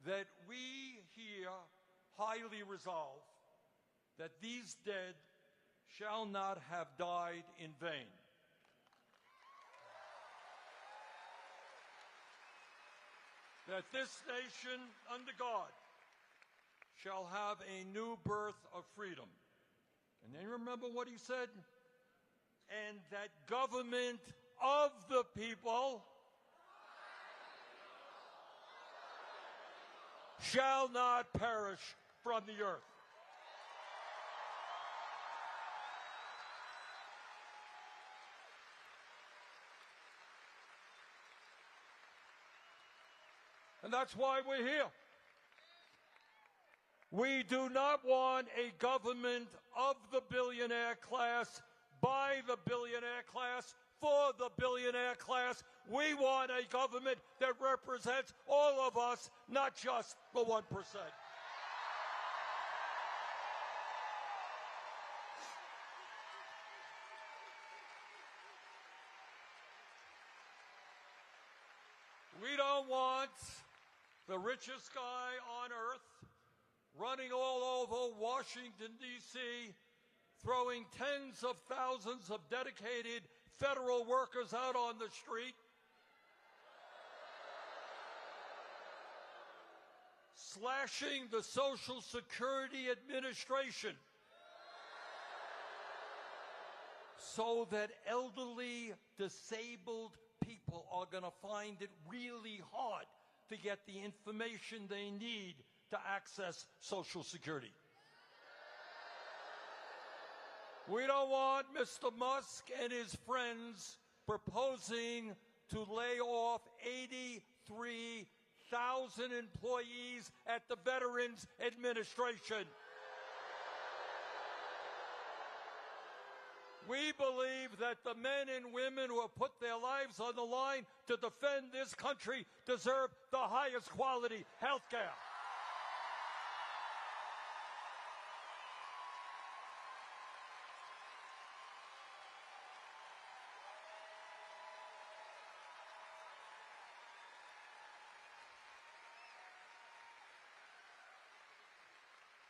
that we here highly resolve that these dead shall not have died in vain. That this nation, under God, shall have a new birth of freedom. And then remember what he said? And that government of the people shall not perish from the earth. And that's why we're here. We do not want a government of the billionaire class, by the billionaire class, for the billionaire class. We want a government that represents all of us, not just the 1%. We don't want the richest guy on earth running all over Washington, D.C., throwing tens of thousands of dedicated federal workers out on the street, slashing the Social Security Administration so that elderly, disabled people are going to find it really hard to get the information they need to access Social Security. We don't want Mr. Musk and his friends proposing to lay off 83,000 employees at the Veterans Administration. We believe that the men and women who have put their lives on the line to defend this country deserve the highest quality health care.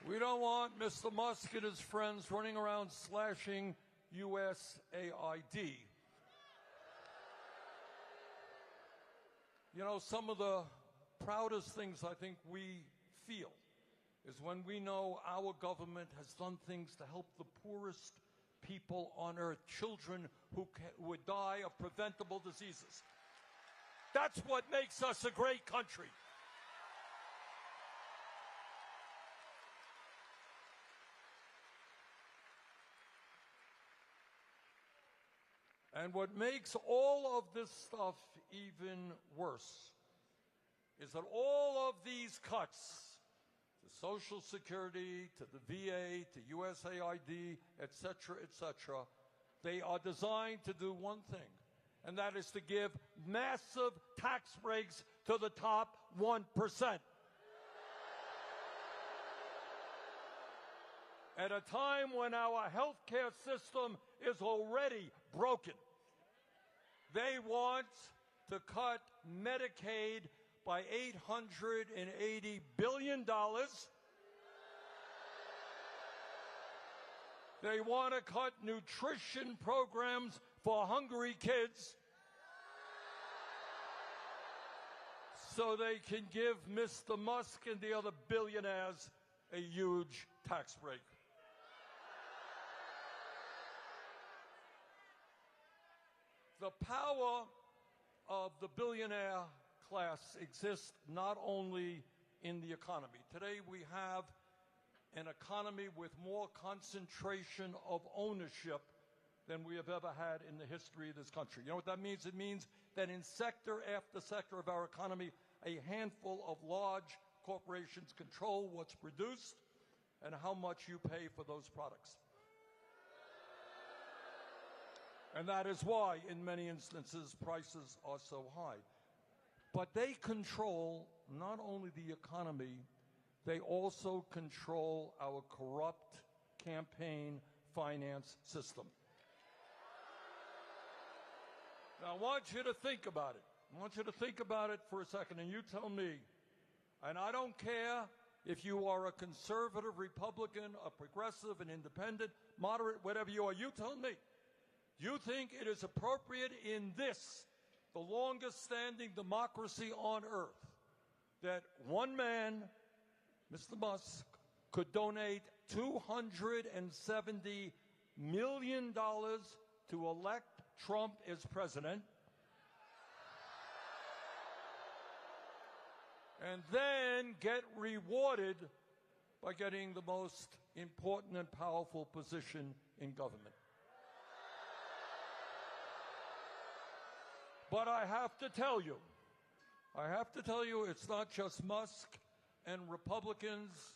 We don't want Mr. Musk and his friends running around slashing USAID. You know, some of the proudest things I think we feel is when we know our government has done things to help the poorest people on earth, children who would die of preventable diseases. That's what makes us a great country. And what makes all of this stuff even worse is that all of these cuts, to Social Security, to the VA, to USAID, et cetera, they are designed to do one thing, and that is to give massive tax breaks to the top 1%. At a time when our healthcare system is already broken. They want to cut Medicaid by $880 billion. They want to cut nutrition programs for hungry kids so they can give Mr. Musk and the other billionaires a huge tax break. The power of the billionaire class exists not only in the economy. Today we have an economy with more concentration of ownership than we have ever had in the history of this country. You know what that means? It means that in sector after sector of our economy, a handful of large corporations control what's produced and how much you pay for those products. And that is why, in many instances, prices are so high. But they control not only the economy, they also control our corrupt campaign finance system. Now, I want you to think about it. I want you to think about it for a second, and you tell me, and I don't care if you are a conservative Republican, a progressive, an independent, moderate, whatever you are, you tell me. Do you think it is appropriate in this, the longest standing democracy on earth, that one man, Mr. Musk, could donate $270 million to elect Trump as president, and then get rewarded by getting the most important and powerful position in government? But I have to tell you, it's not just Musk and Republicans,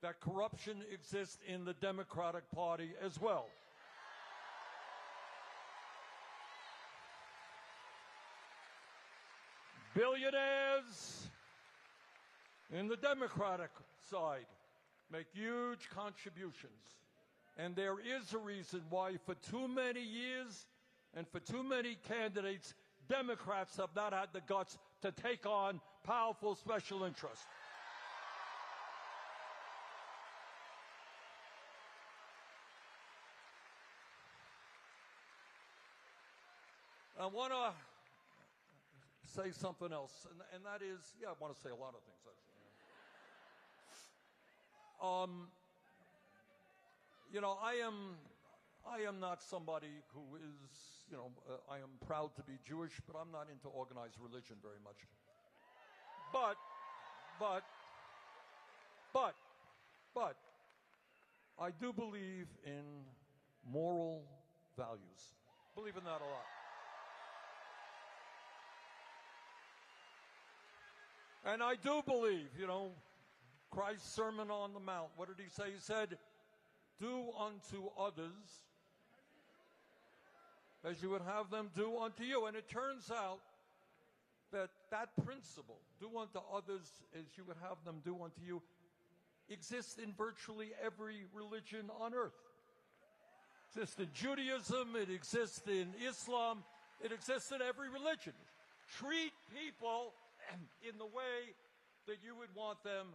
that corruption exists in the Democratic Party as well. Billionaires in the Democratic side make huge contributions. And there is a reason why for too many years and for too many candidates, Democrats have not had the guts to take on powerful special interests. I want to say something else, and that is, I want to say a lot of things, actually. I am not somebody who is, I am proud to be Jewish, but I'm not into organized religion very much. But, I do believe in moral values. Believe in that a lot. And I do believe, Christ's Sermon on the Mount, what did he say? He said, do unto others as you would have them do unto you. And it turns out that that principle, do unto others as you would have them do unto you, exists in virtually every religion on earth. It exists in Judaism, it exists in Islam, it exists in every religion. Treat people in the way that you would want them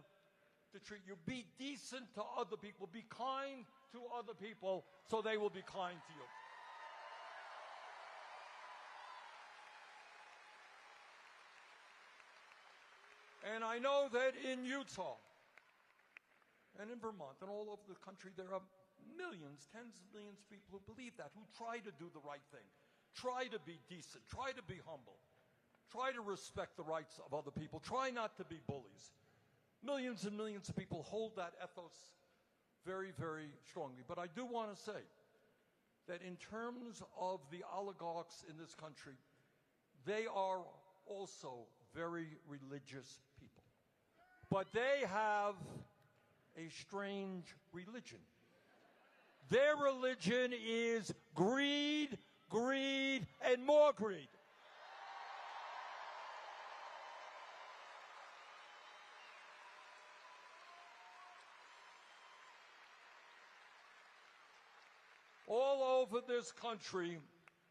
to treat you. Be decent to other people. Be kind to other people so they will be kind to you. And I know that in Utah and in Vermont and all over the country, there are millions, tens of millions of people who believe that, who try to do the right thing, try to be decent, try to be humble, try to respect the rights of other people, try not to be bullies. Millions and millions of people hold that ethos very, very strongly. But I do want to say that in terms of the oligarchs in this country, they are also very religious people. But they have a strange religion. Their religion is greed, greed, and more greed. All over this country,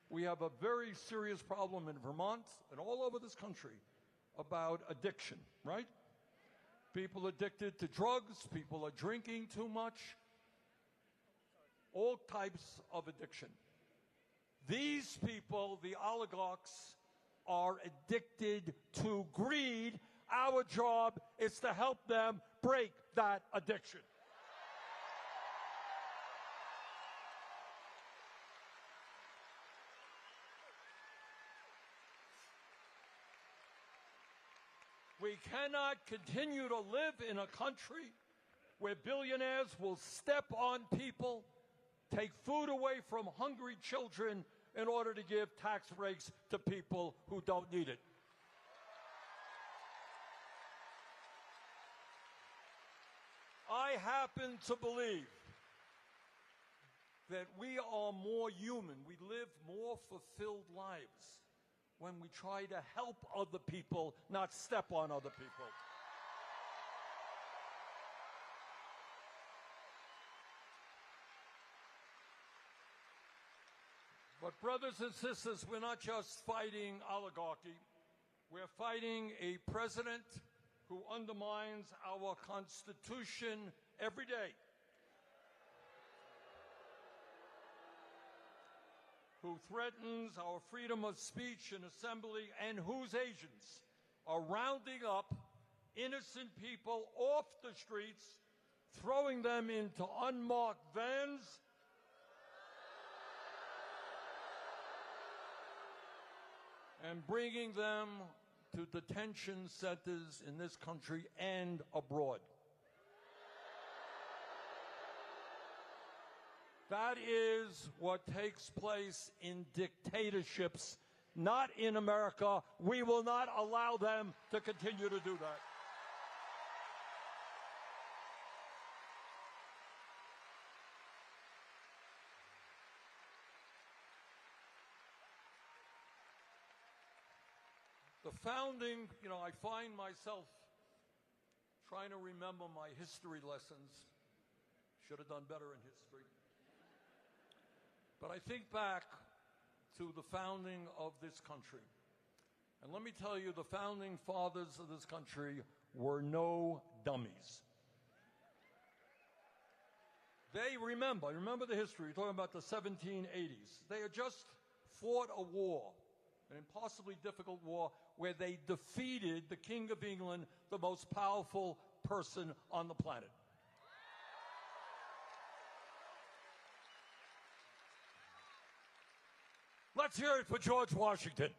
we have a very serious problem in Vermont and all over this country about addiction, right? People addicted to drugs, people are drinking too much, all types of addiction. These people, the oligarchs, are addicted to greed. Our job is to help them break that addiction. We cannot continue to live in a country where billionaires will step on people, take food away from hungry children in order to give tax breaks to people who don't need it. I happen to believe that we are more human. We live more fulfilled lives when we try to help other people, not step on other people. But brothers and sisters, we're not just fighting oligarchy. We're fighting a president who undermines our Constitution every day, who threatens our freedom of speech and assembly, and whose agents are rounding up innocent people off the streets, throwing them into unmarked vans, and bringing them to detention centers in this country and abroad. That is what takes place in dictatorships, not in America. We will not allow them to continue to do that. The founding, I find myself trying to remember my history lessons. Should have done better in history. But I think back to the founding of this country. And let me tell you, the founding fathers of this country were no dummies. They remember the history. You're talking about the 1780s. They had just fought a war, an impossibly difficult war, where they defeated the King of England, the most powerful person on the planet. Let's hear it for George Washington.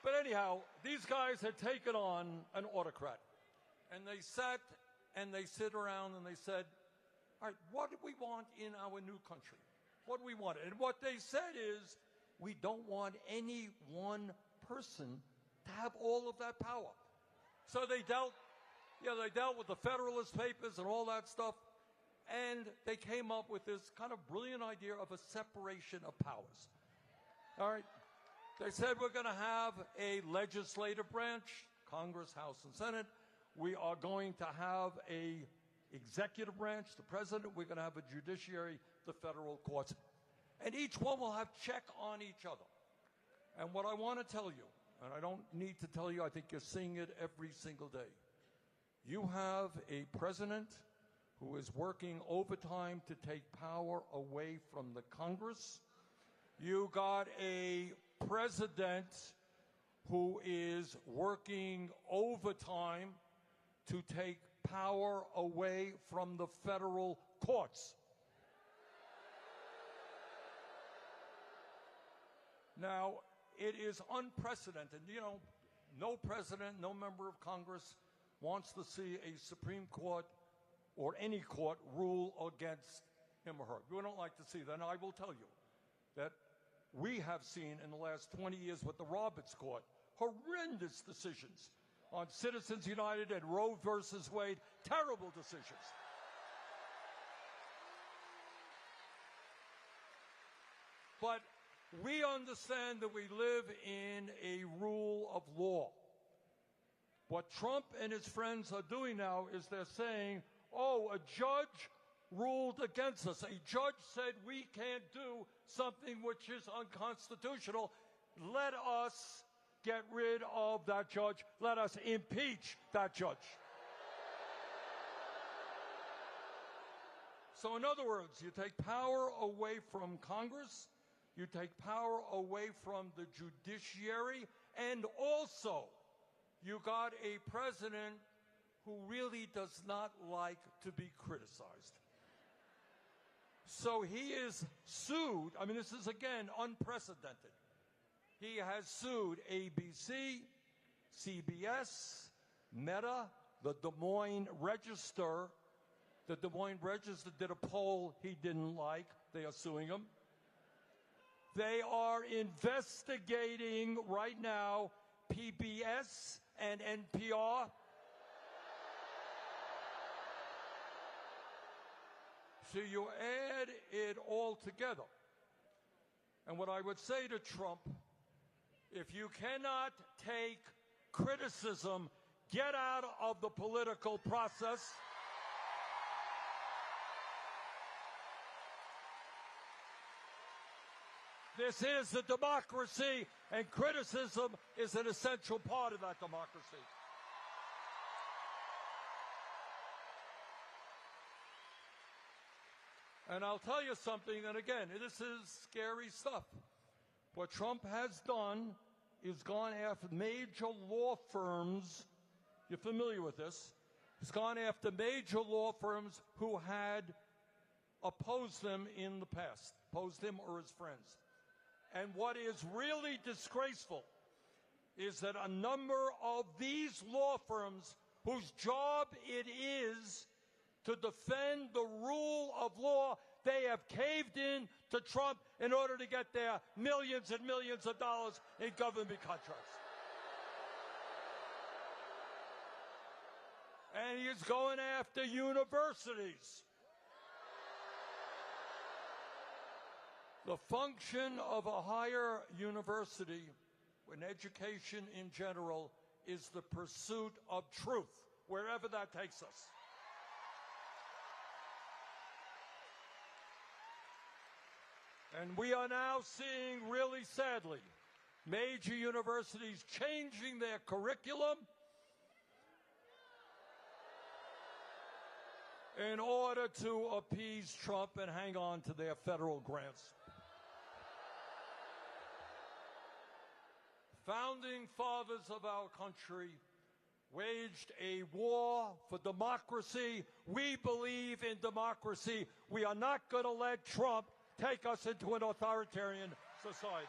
But anyhow, these guys had taken on an autocrat. And they sat and they sit around and they said, all right, what do we want in our new country? what we wanted. And what they said is, we don't want any one person to have all of that power. So they dealt with the Federalist Papers and all that stuff, and they came up with this kind of brilliant idea of a separation of powers. All right? They said we're going to have a legislative branch, Congress, House, and Senate. We are going to have a executive branch, the president. We're going to have a judiciary, the federal courts. And each one will have check on each other. And what I want to tell you, and I don't need to tell you, I think you're seeing it every single day. You have a president who is working overtime to take power away from the Congress. You got a president who is working overtime to take power away from the federal courts. Now, it is unprecedented. You know, no president, no member of Congress wants to see a Supreme Court or any court rule against him or her. We don't like to see that. And I will tell you that we have seen in the last 20 years with the Roberts Court horrendous decisions on Citizens United and Roe versus Wade, terrible decisions. But we understand that we live in a rule of law. What Trump and his friends are doing now is they're saying, oh, a judge ruled against us. A judge said we can't do something which is unconstitutional. Let us get rid of that judge. Let us impeach that judge. So in other words, you take power away from Congress, you take power away from the judiciary, and also you got a president who really does not like to be criticized. So he is sued. I mean, this is, again, unprecedented. He has sued ABC, CBS, Meta, the Des Moines Register. The Des Moines Register did a poll he didn't like. They are suing him. They are investigating right now PBS and NPR. So you add it all together. And what I would say to Trump, if you cannot take criticism, get out of the political process. This is a democracy, and criticism is an essential part of that democracy. And I'll tell you something, and again, this is scary stuff. What Trump has done is gone after major law firms. You're familiar with this. He's gone after major law firms who had opposed him in the past, opposed him or his friends. And what is really disgraceful is that a number of these law firms whose job it is to defend the rule of law, they have caved in to Trump in order to get their millions and millions of dollars in government contracts. And he is going after universities. The function of a higher university, an education in general, is the pursuit of truth, wherever that takes us. And we are now seeing, really sadly, major universities changing their curriculum in order to appease Trump and hang on to their federal grants. Founding fathers of our country waged a war for democracy. We believe in democracy. We are not going to let Trump take us into an authoritarian society.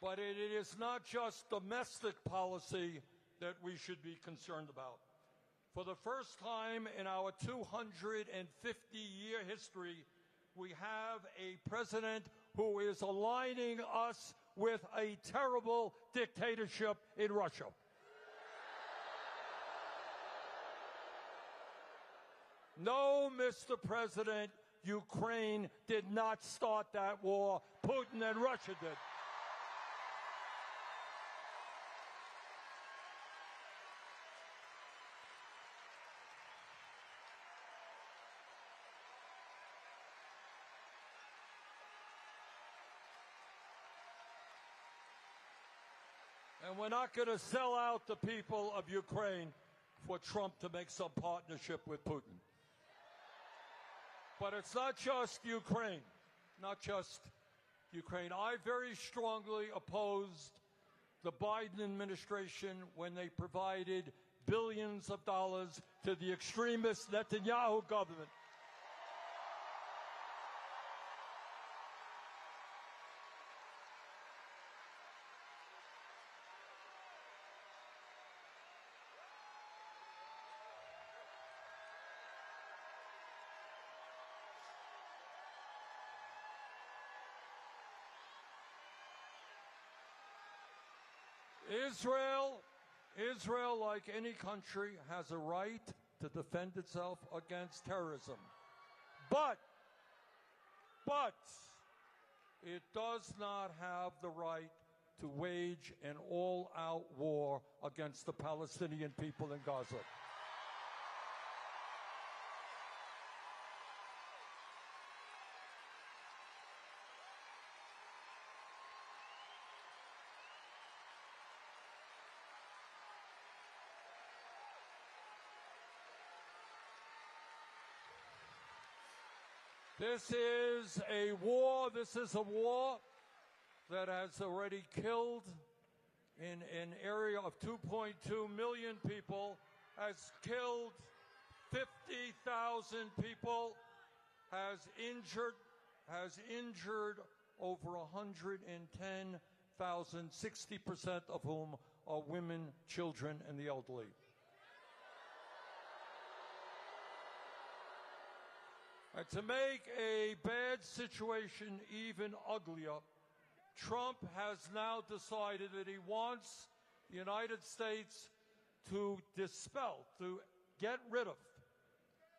But it is not just domestic policy that we should be concerned about. For the first time in our 250-year history, we have a president who is aligning us with a terrible dictatorship in Russia. No, Mr. President, Ukraine did not start that war. Putin and Russia did. And we're not going to sell out the people of Ukraine for Trump to make some partnership with Putin. But it's not just Ukraine. Not just Ukraine. I very strongly opposed the Biden administration when they provided billions of dollars to the extremist Netanyahu government. Israel, like any country, has a right to defend itself against terrorism. But it does not have the right to wage an all-out war against the Palestinian people in Gaza. This is a war that has already killed in an area of 2.2 million people, has killed 50,000 people, has injured over 110,000, 60% of whom are women, children, and the elderly. And to make a bad situation even uglier, Trump has now decided that he wants the United States to get rid of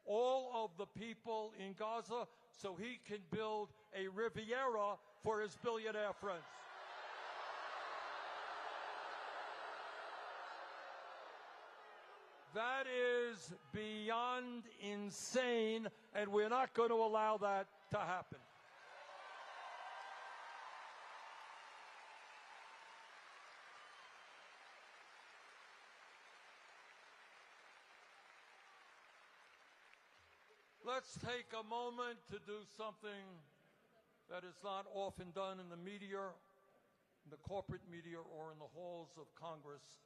all of the people in Gaza so he can build a Riviera for his billionaire friends. That is beyond insane, and we're not going to allow that to happen. Let's take a moment to do something that is not often done in the media, in the corporate media, or in the halls of Congress.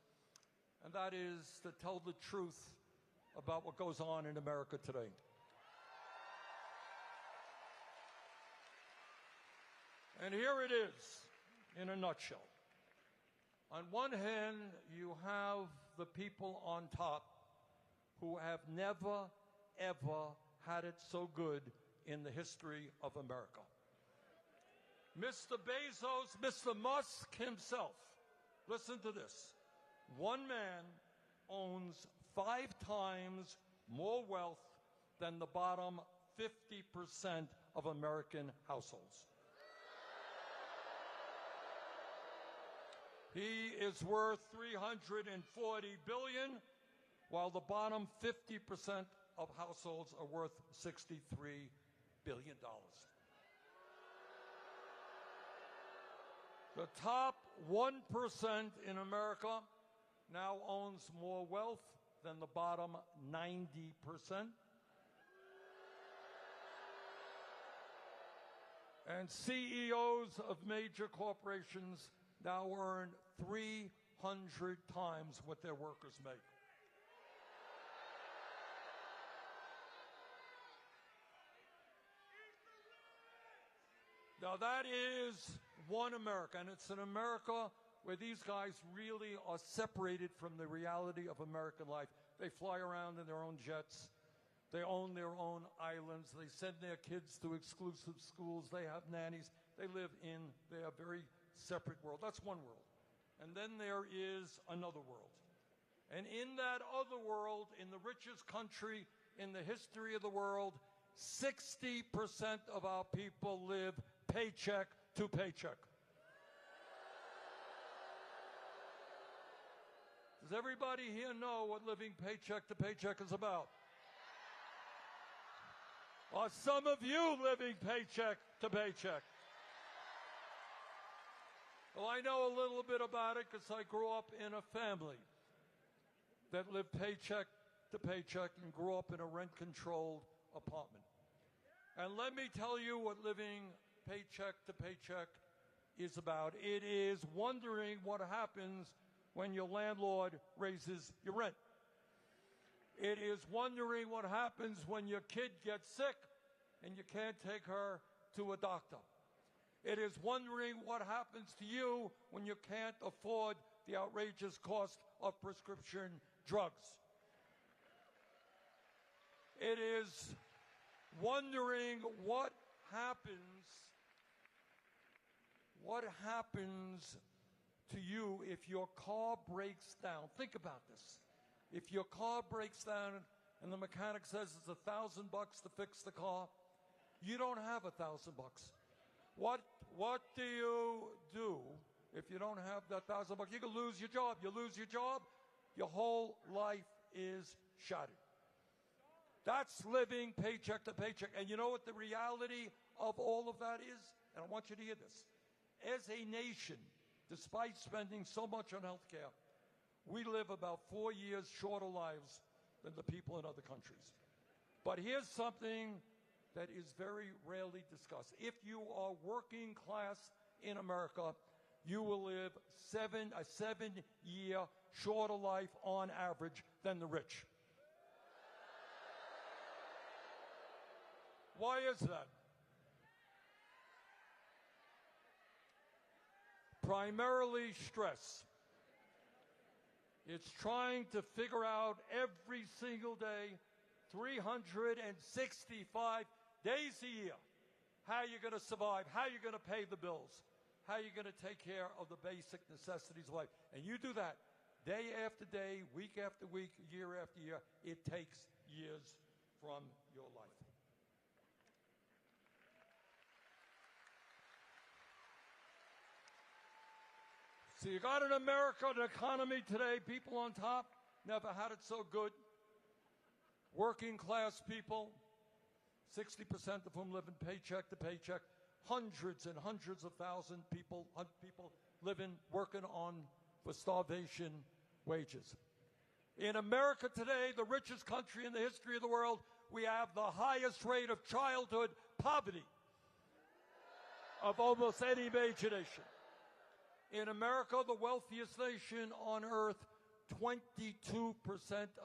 And that is to tell the truth about what goes on in America today. And here it is, in a nutshell. On one hand, you have the people on top who have never, ever had it so good in the history of America. Mr. Bezos, Mr. Musk himself, listen to this. One man owns 5 times more wealth than the bottom 50% of American households. He is worth $340 billion, while the bottom 50% of households are worth $63 billion. The top 1% in America now owns more wealth than the bottom 90%. And CEOs of major corporations now earn 300 times what their workers make. Now that is one America, and it's an America where these guys really are separated from the reality of American life. They fly around in their own jets. They own their own islands. They send their kids to exclusive schools. They have nannies. They live in their very separate world. That's one world. And then there is another world. And in that other world, in the richest country in the history of the world, 60% of our people live paycheck to paycheck. Does everybody here know what living paycheck to paycheck is about? Are some of you living paycheck to paycheck? Well, I know a little bit about it because I grew up in a family that lived paycheck to paycheck and grew up in a rent-controlled apartment. And let me tell you what living paycheck to paycheck is about. It is wondering what happens when your landlord raises your rent. It is wondering what happens when your kid gets sick and you can't take her to a doctor. It is wondering what happens to you when you can't afford the outrageous cost of prescription drugs. It is wondering what happens to you if your car breaks down. Think about this. If your car breaks down and the mechanic says it's $1,000 to fix the car, you don't have $1,000. What do you do if you don't have that $1,000? You can lose your job. You lose your job, your whole life is shattered. That's living paycheck to paycheck. And you know what the reality of all of that is? And I want you to hear this. As a nation, despite spending so much on health care, we live about 4 years shorter lives than the people in other countries. But here's something that is very rarely discussed. If you are working class in America, you will live a 7-year shorter life on average than the rich. Why is that? Primarily stress. It's trying to figure out every single day, 365 days a year, how you're going to survive, how you're going to pay the bills, how you're going to take care of the basic necessities of life. And you do that day after day, week after week, year after year. It takes years from your life. So you got an American economy today, people on top, never had it so good. Working class people, 60% of whom live in paycheck to paycheck. Hundreds and hundreds of thousands people living, working on for starvation wages. In America today, the richest country in the history of the world, we have the highest rate of childhood poverty of almost any major nation. In America, the wealthiest nation on earth, 22%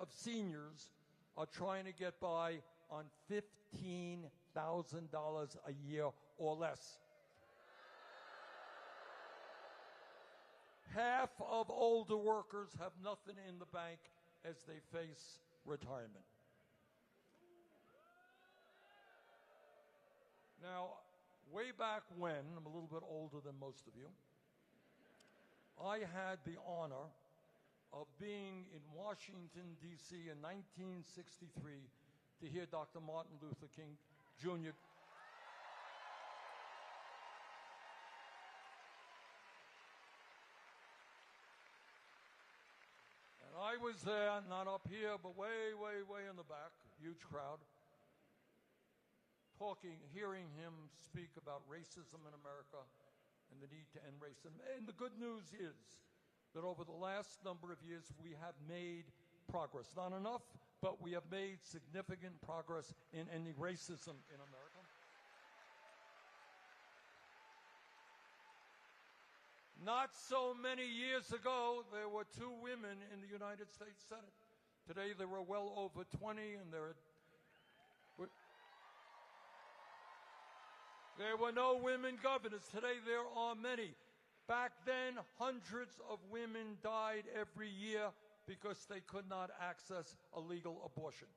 of seniors are trying to get by on $15,000 a year or less. Half of older workers have nothing in the bank as they face retirement. Now, way back when, I'm a little bit older than most of you, I had the honor of being in Washington, D.C. in 1963 to hear Dr. Martin Luther King Jr. And I was there, not up here, but way, way, way in the back, huge crowd, hearing him speak about racism in America and the need to end racism. And the good news is that over the last number of years, we have made progress. Not enough, but we have made significant progress in ending racism in America. Not so many years ago, there were 2 women in the United States Senate. Today, there are well over 20, and there are... There were no women governors. Today there are many. Back then, hundreds of women died every year because they could not access a legal abortion.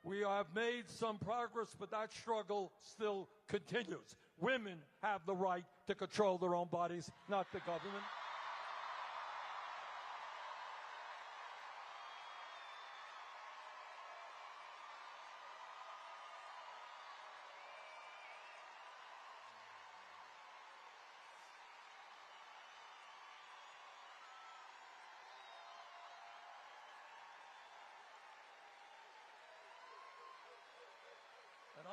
We have made some progress, but that struggle still continues. Women have the right to control their own bodies, not the government. And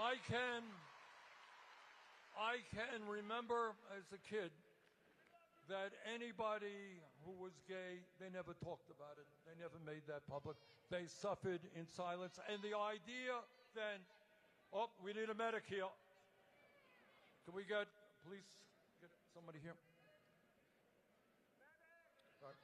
I can remember as a kid that anybody who was gay, they never talked about it. They never made that public. They suffered in silence. And the idea then, oh, we need a medic here. Can we please get somebody here? All right.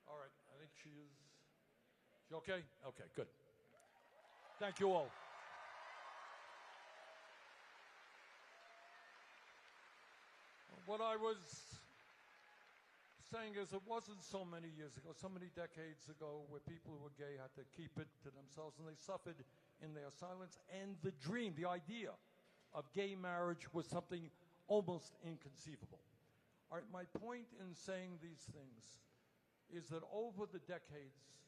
All right, I think she okay? Okay, good. Thank you all. What I was saying is it wasn't so many years ago, so many decades ago, where people who were gay had to keep it to themselves, and they suffered in their silence. And the dream, the idea of gay marriage was something almost inconceivable. All right, my point in saying these things is that over the decades,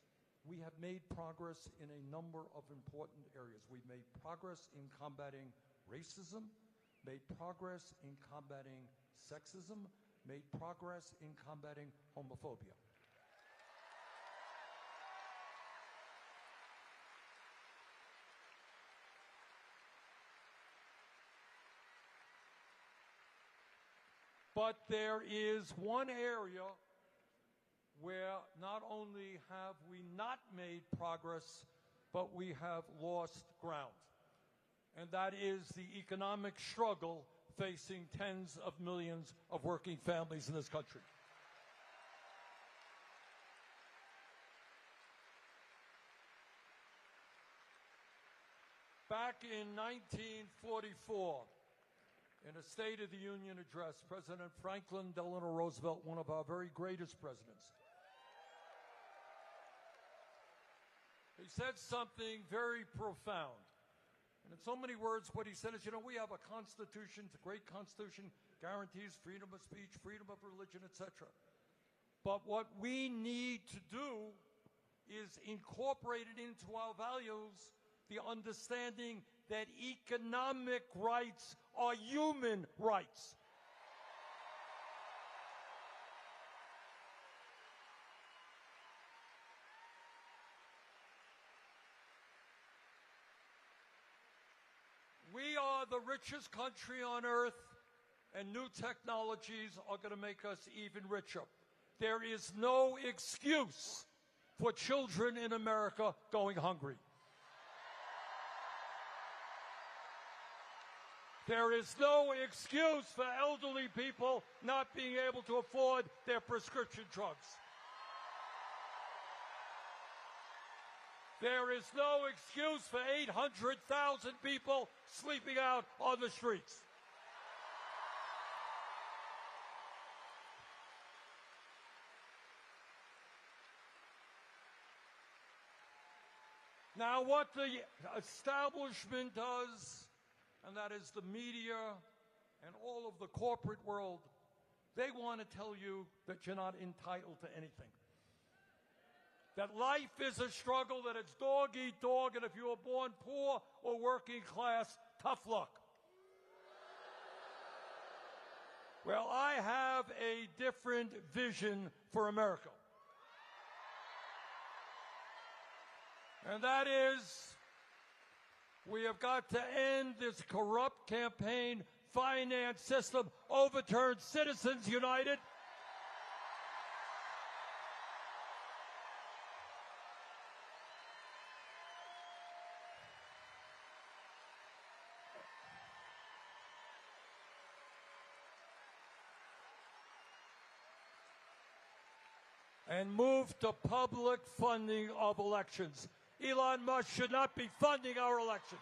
we have made progress in a number of important areas. We've made progress in combating racism, made progress in combating sexism, made progress in combating homophobia. But there is one area where not only have we not made progress, but we have lost ground. And that is the economic struggle facing tens of millions of working families in this country. Back in 1944, in a State of the Union address, President Franklin Delano Roosevelt, one of our very greatest presidents, he said something very profound. And in so many words, what he said is, we have a Constitution, it's a great Constitution, guarantees freedom of speech, freedom of religion, etc. But what we need to do is incorporate it into our values, the understanding that economic rights are human rights. We are the richest country on earth, and new technologies are going to make us even richer. There is no excuse for children in America going hungry. There is no excuse for elderly people not being able to afford their prescription drugs. There is no excuse for 800,000 people sleeping out on the streets. Now, what the establishment does, and that is the media and all of the corporate world, they want to tell you that you're not entitled to anything. That life is a struggle, that it's dog eat dog, and if you were born poor or working class, tough luck. Well, I have a different vision for America. And that is, we have got to end this corrupt campaign finance system, overturn Citizens United. And move to public funding of elections. Elon Musk should not be funding our elections.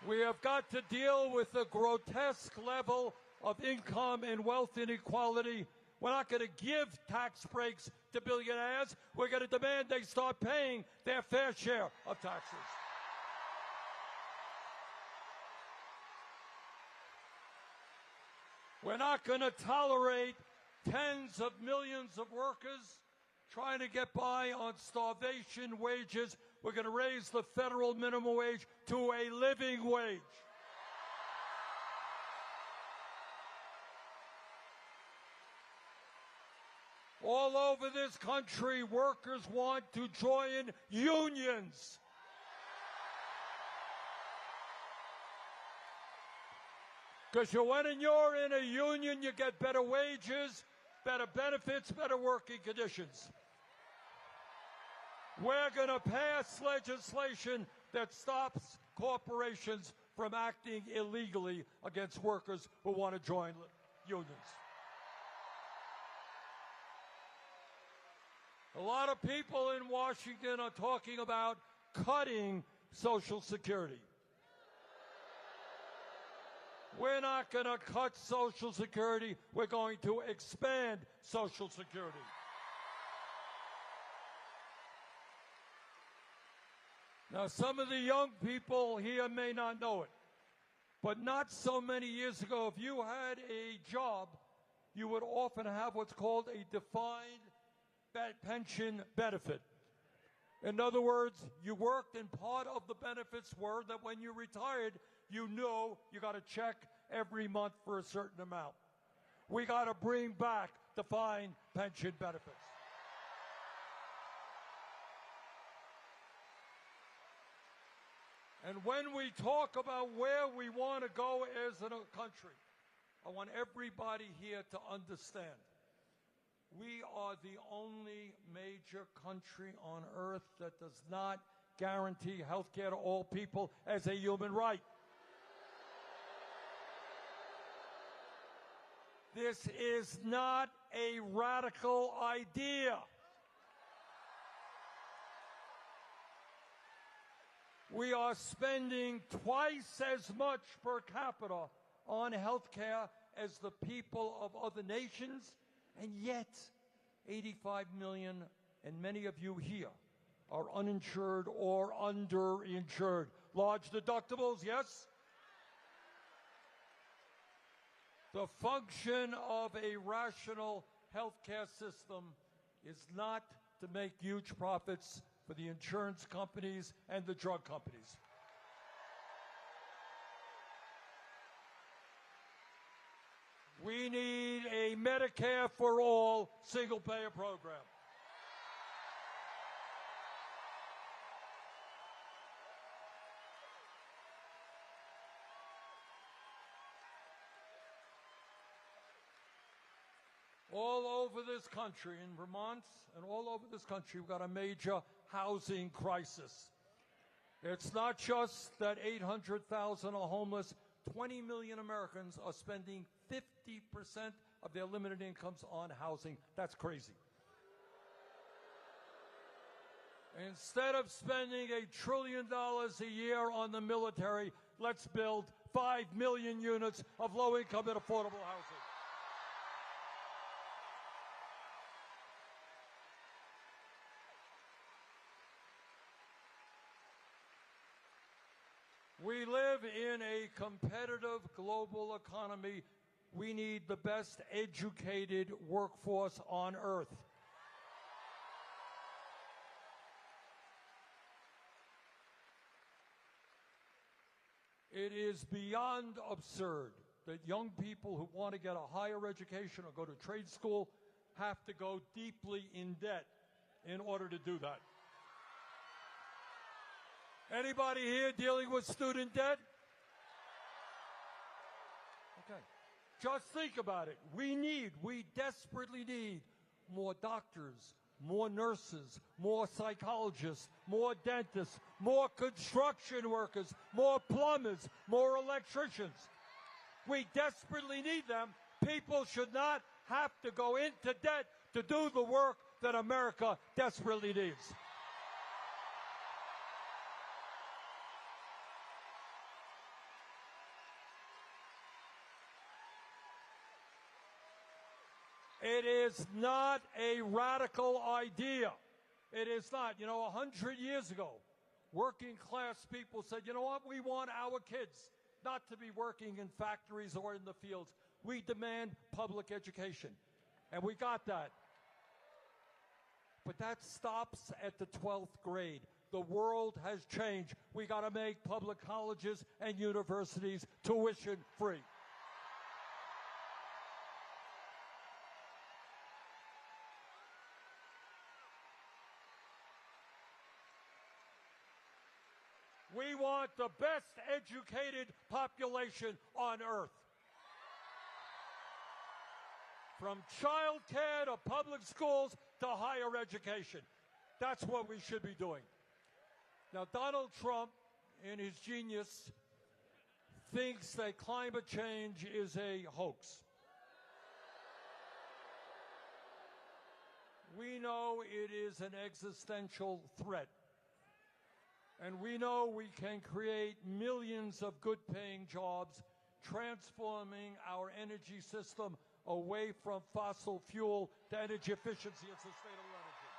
We have got to deal with the grotesque level of income and wealth inequality. We're not going to give tax breaks to billionaires. We're going to demand they start paying their fair share of taxes. We're not going to tolerate tens of millions of workers trying to get by on starvation wages. We're going to raise the federal minimum wage to a living wage. All over this country, workers want to join unions. Because when you're in a union, you get better wages, better benefits, better working conditions. We're going to pass legislation that stops corporations from acting illegally against workers who want to join unions. A lot of people in Washington are talking about cutting Social Security. We're not going to cut Social Security. We're going to expand Social Security. Now, some of the young people here may not know it, but not so many years ago, if you had a job, you would often have what's called a defined pension benefit. In other words, you worked and part of the benefits were that when you retired, you know you got to check every month for a certain amount. We got to bring back defined pension benefits. And when we talk about where we want to go as a country, I want everybody here to understand we are the only major country on earth that does not guarantee health care to all people as a human right. This is not a radical idea. We are spending twice as much per capita on health care as the people of other nations, and yet 85 million, and many of you here, are uninsured or underinsured. Large deductibles, yes? The function of a rational healthcare system is not to make huge profits for the insurance companies and the drug companies. We need a Medicare for all single-payer program. All over this country, in Vermont and all over this country, we've got a major housing crisis. It's not just that 800,000 are homeless. 20 million Americans are spending 50% of their limited incomes on housing. That's crazy. Instead of spending $1 trillion a year on the military, let's build 5 million units of low-income and affordable housing. We live in a competitive global economy. We need the best educated workforce on earth. It is beyond absurd that young people who want to get a higher education or go to trade school have to go deeply in debt in order to do that. Anybody here dealing with student debt? Okay. Just think about it. We desperately need more doctors, more nurses, more psychologists, more dentists, more construction workers, more plumbers, more electricians. We desperately need them. People should not have to go into debt to do the work that America desperately needs. It is not a radical idea. It is not. 100 years ago, working class people said, you know what, we want our kids not to be working in factories or in the fields. We demand public education. And we got that. But that stops at the 12th grade. The world has changed. We got to make public colleges and universities tuition free. We want the best educated population on earth. From child care to public schools to higher education. That's what we should be doing. Now, Donald Trump, in his genius, thinks that climate change is a hoax. We know it is an existential threat. And we know we can create millions of good-paying jobs, transforming our energy system away from fossil fuel to energy efficiency and sustainable energy.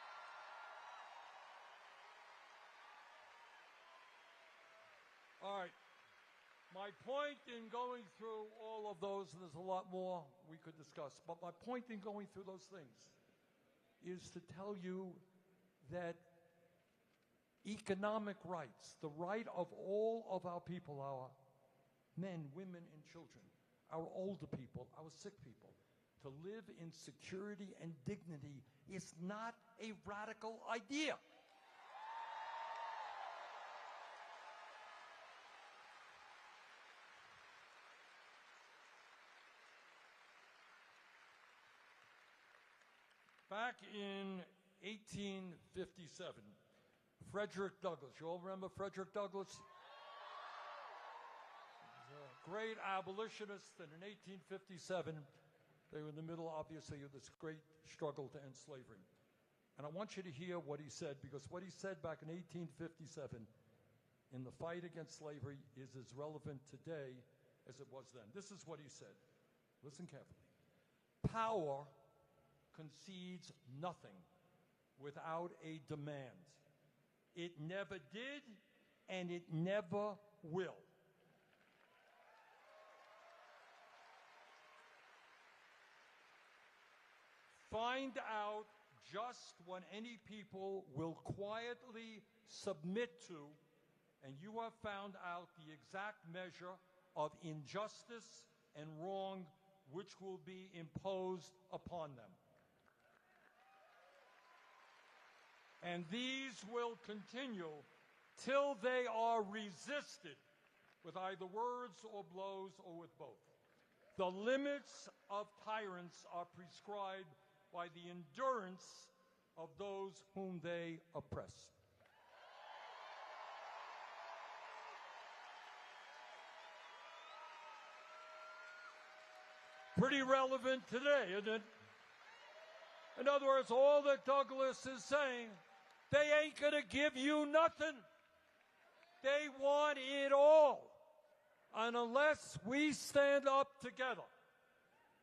All right. My point in going through all of those, and there's a lot more we could discuss, but my point in going through those things is to tell you that economic rights, the right of all of our people, our men, women, and children, our older people, our sick people, to live in security and dignity is not a radical idea. Back in 1857, Frederick Douglass. You all remember Frederick Douglass? He was a great abolitionist, and in 1857, they were in the middle, obviously, of this great struggle to end slavery. And I want you to hear what he said, because what he said back in 1857 in the fight against slavery is as relevant today as it was then. This is what he said. Listen carefully. Power concedes nothing without a demand. It never did, and it never will. Find out just what any people will quietly submit to, and you have found out the exact measure of injustice and wrong which will be imposed upon them. And these will continue till they are resisted with either words or blows or with both. The limits of tyrants are prescribed by the endurance of those whom they oppress. pretty relevant today, isn't it? In other words, all that Douglas is saying, they ain't going to give you nothing. They want it all. And unless we stand up together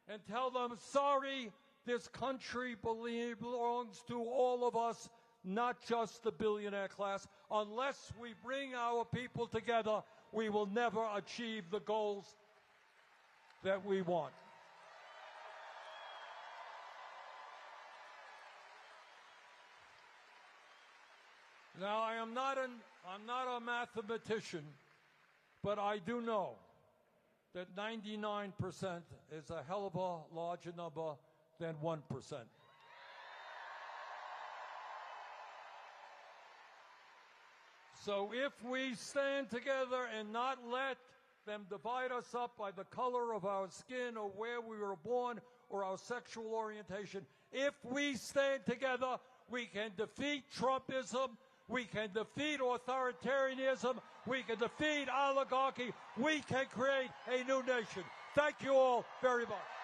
and tell them, sorry, this country belongs to all of us, not just the billionaire class, unless we bring our people together, we will never achieve the goals that we want. Now, I'm not a mathematician, but I do know that 99% is a hell of a larger number than 1%. So if we stand together and not let them divide us up by the color of our skin or where we were born or our sexual orientation, if we stand together, we can defeat Trumpism, we can defeat authoritarianism, we can defeat oligarchy, we can create a new nation. Thank you all very much.